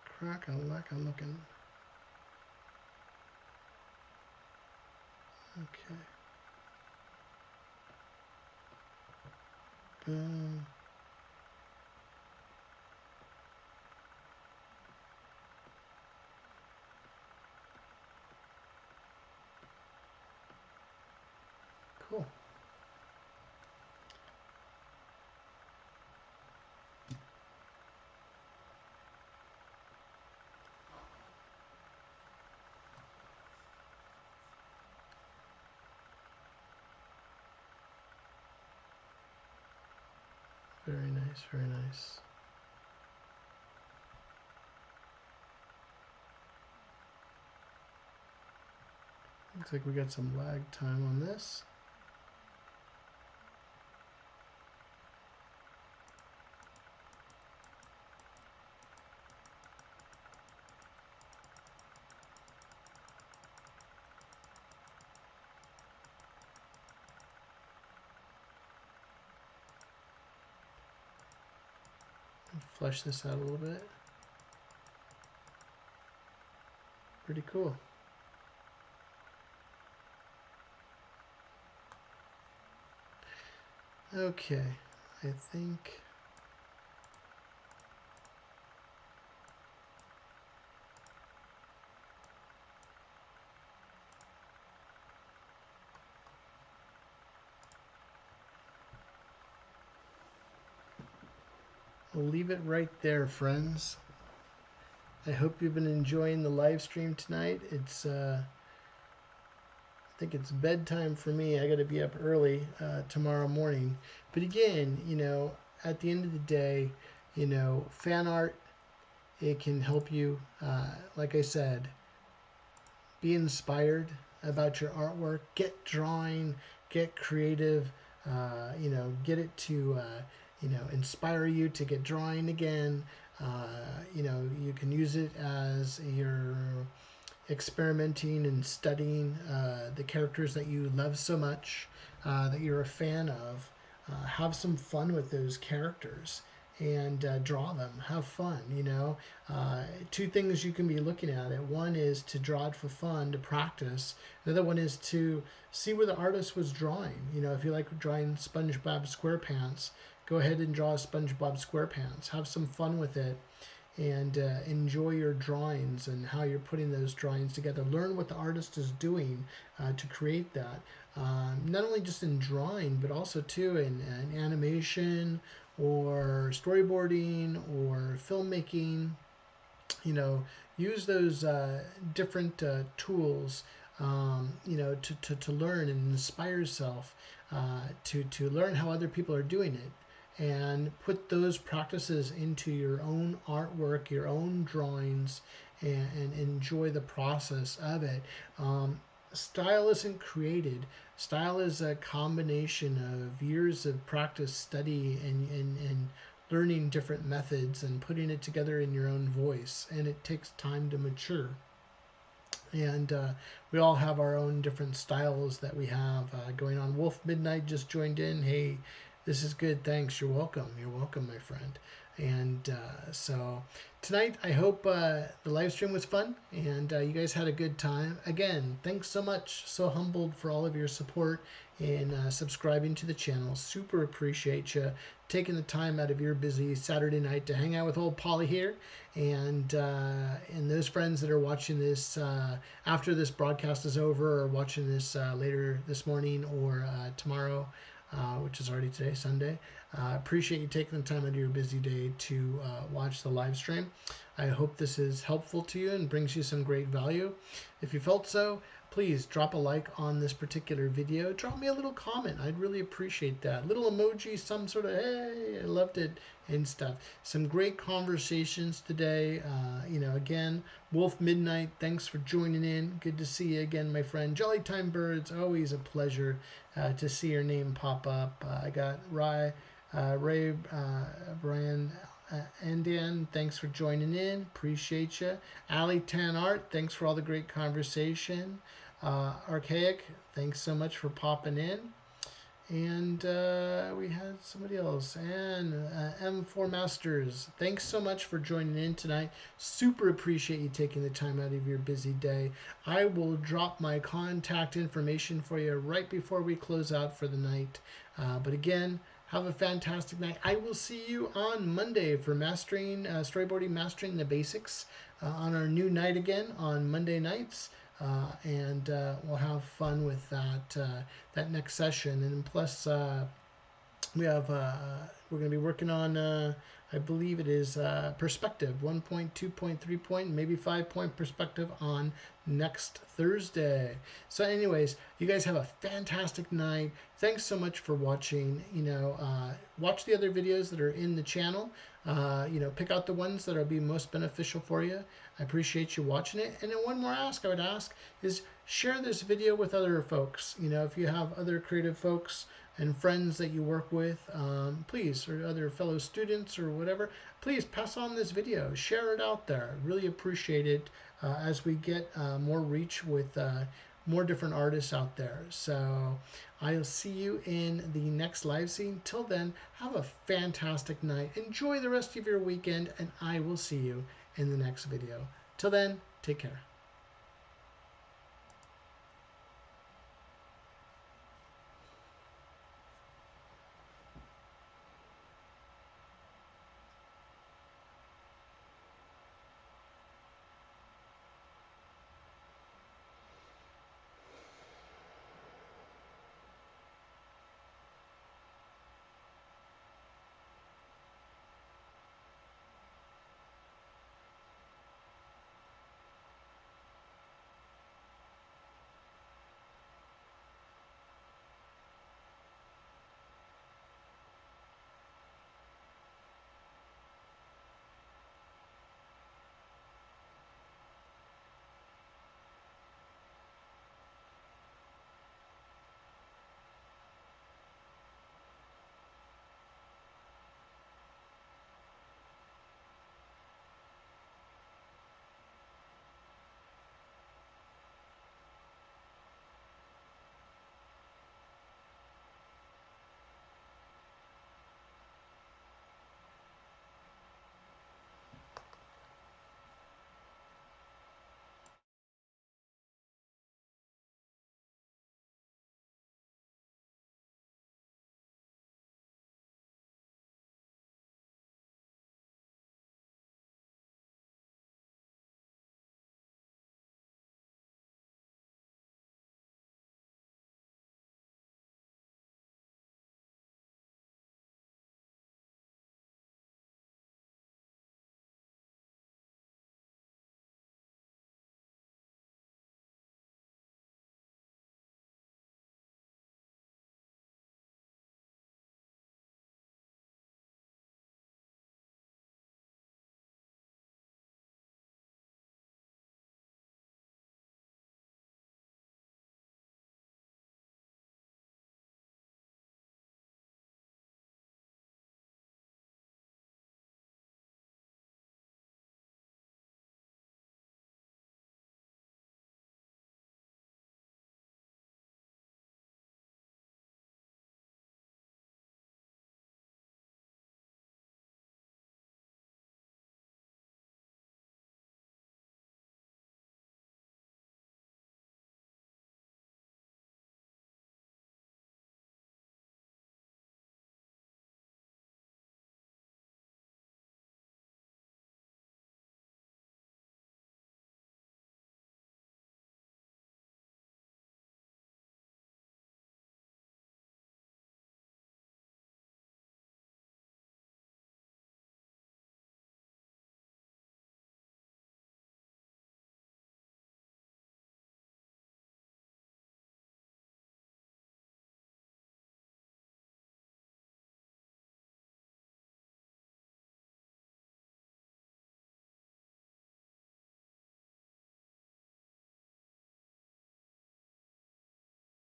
Crack-a-lack-a looking. Okay. Boom. Cool. Very nice, very nice. Looks like we got some lag time on this. Flesh this out a little bit. Pretty cool. Okay, I think we'll leave it right there, friends. I hope you've been enjoying the live stream tonight. It's I think it's bedtime for me. I got to be up early tomorrow morning. But again, you know, at the end of the day, you know, fan art, it can help you. Like I said, be inspired about your artwork. Get drawing. Get creative. You know, get it to you know, inspire you to get drawing again. You know, you can use it as your experimenting and studying the characters that you love so much, that you're a fan of. Have some fun with those characters and draw them. Have fun, you know. Two things you can be looking at it. One is to draw it for fun, to practice. The other one is to see where the artist was drawing. You know, if you like drawing SpongeBob SquarePants, go ahead and draw SpongeBob SquarePants. Have some fun with it. and enjoy your drawings and how you're putting those drawings together. Learn what the artist is doing to create that. Not only just in drawing, but also too in animation or storyboarding or filmmaking. You know, use those different tools, to learn and inspire yourself, to learn how other people are doing it, and put those practices into your own artwork, your own drawings, and enjoy the process of it. Style isn't created. Style is a combination of years of practice, study, and learning different methods and putting it together in your own voice. And it takes time to mature. And we all have our own different styles that we have going on. Wolf Midnight just joined in. Hey, this is good. Thanks. You're welcome. You're welcome, my friend. And so tonight, I hope the live stream was fun and you guys had a good time. Again, thanks so much. So humbled for all of your support and subscribing to the channel. Super appreciate you taking the time out of your busy Saturday night to hang out with old Polly here. And those friends that are watching this after this broadcast is over, or watching this later this morning or tomorrow, which is already today, Sunday. Appreciate you taking the time out of your busy day to watch the live stream. I hope this is helpful to you and brings you some great value. If you felt so, please drop a like on this particular video. Drop me a little comment. I'd really appreciate that. Little emoji, some sort of, hey, I loved it and stuff. Some great conversations today. Again, Wolf Midnight, thanks for joining in. Good to see you again, my friend. Jolly Time Birds, always a pleasure to see your name pop up. I got Ray, Brian, Andan, thanks for joining in. Appreciate you. Ali Tan Art, thanks for all the great conversation. Archaic, thanks so much for popping in. And we had somebody else. And M4 Masters, thanks so much for joining in tonight. Super appreciate you taking the time out of your busy day. I will drop my contact information for you right before we close out for the night. But again, have a fantastic night. I will see you on Monday for storyboarding, mastering the basics on our new night again on Monday nights. And we'll have fun with that next session. And plus, we have we're going to be working on I believe it is perspective 1 point, 2 point, 3 point, maybe 5 point perspective on next Thursday. So anyways, you guys have a fantastic night. Thanks so much for watching. Watch the other videos that are in the channel. Pick out the ones that will be most beneficial for you. I appreciate you watching it. And then one more ask I would ask is share this video with other folks. If you have other creative folks and friends that you work with, please, or other fellow students or whatever, please pass on this video. Share it out there. Really appreciate it as we get more reach with more different artists out there. So I'll see you in the next live scene. Till then, have a fantastic night. Enjoy the rest of your weekend, and I will see you in the next video. Till then, take care.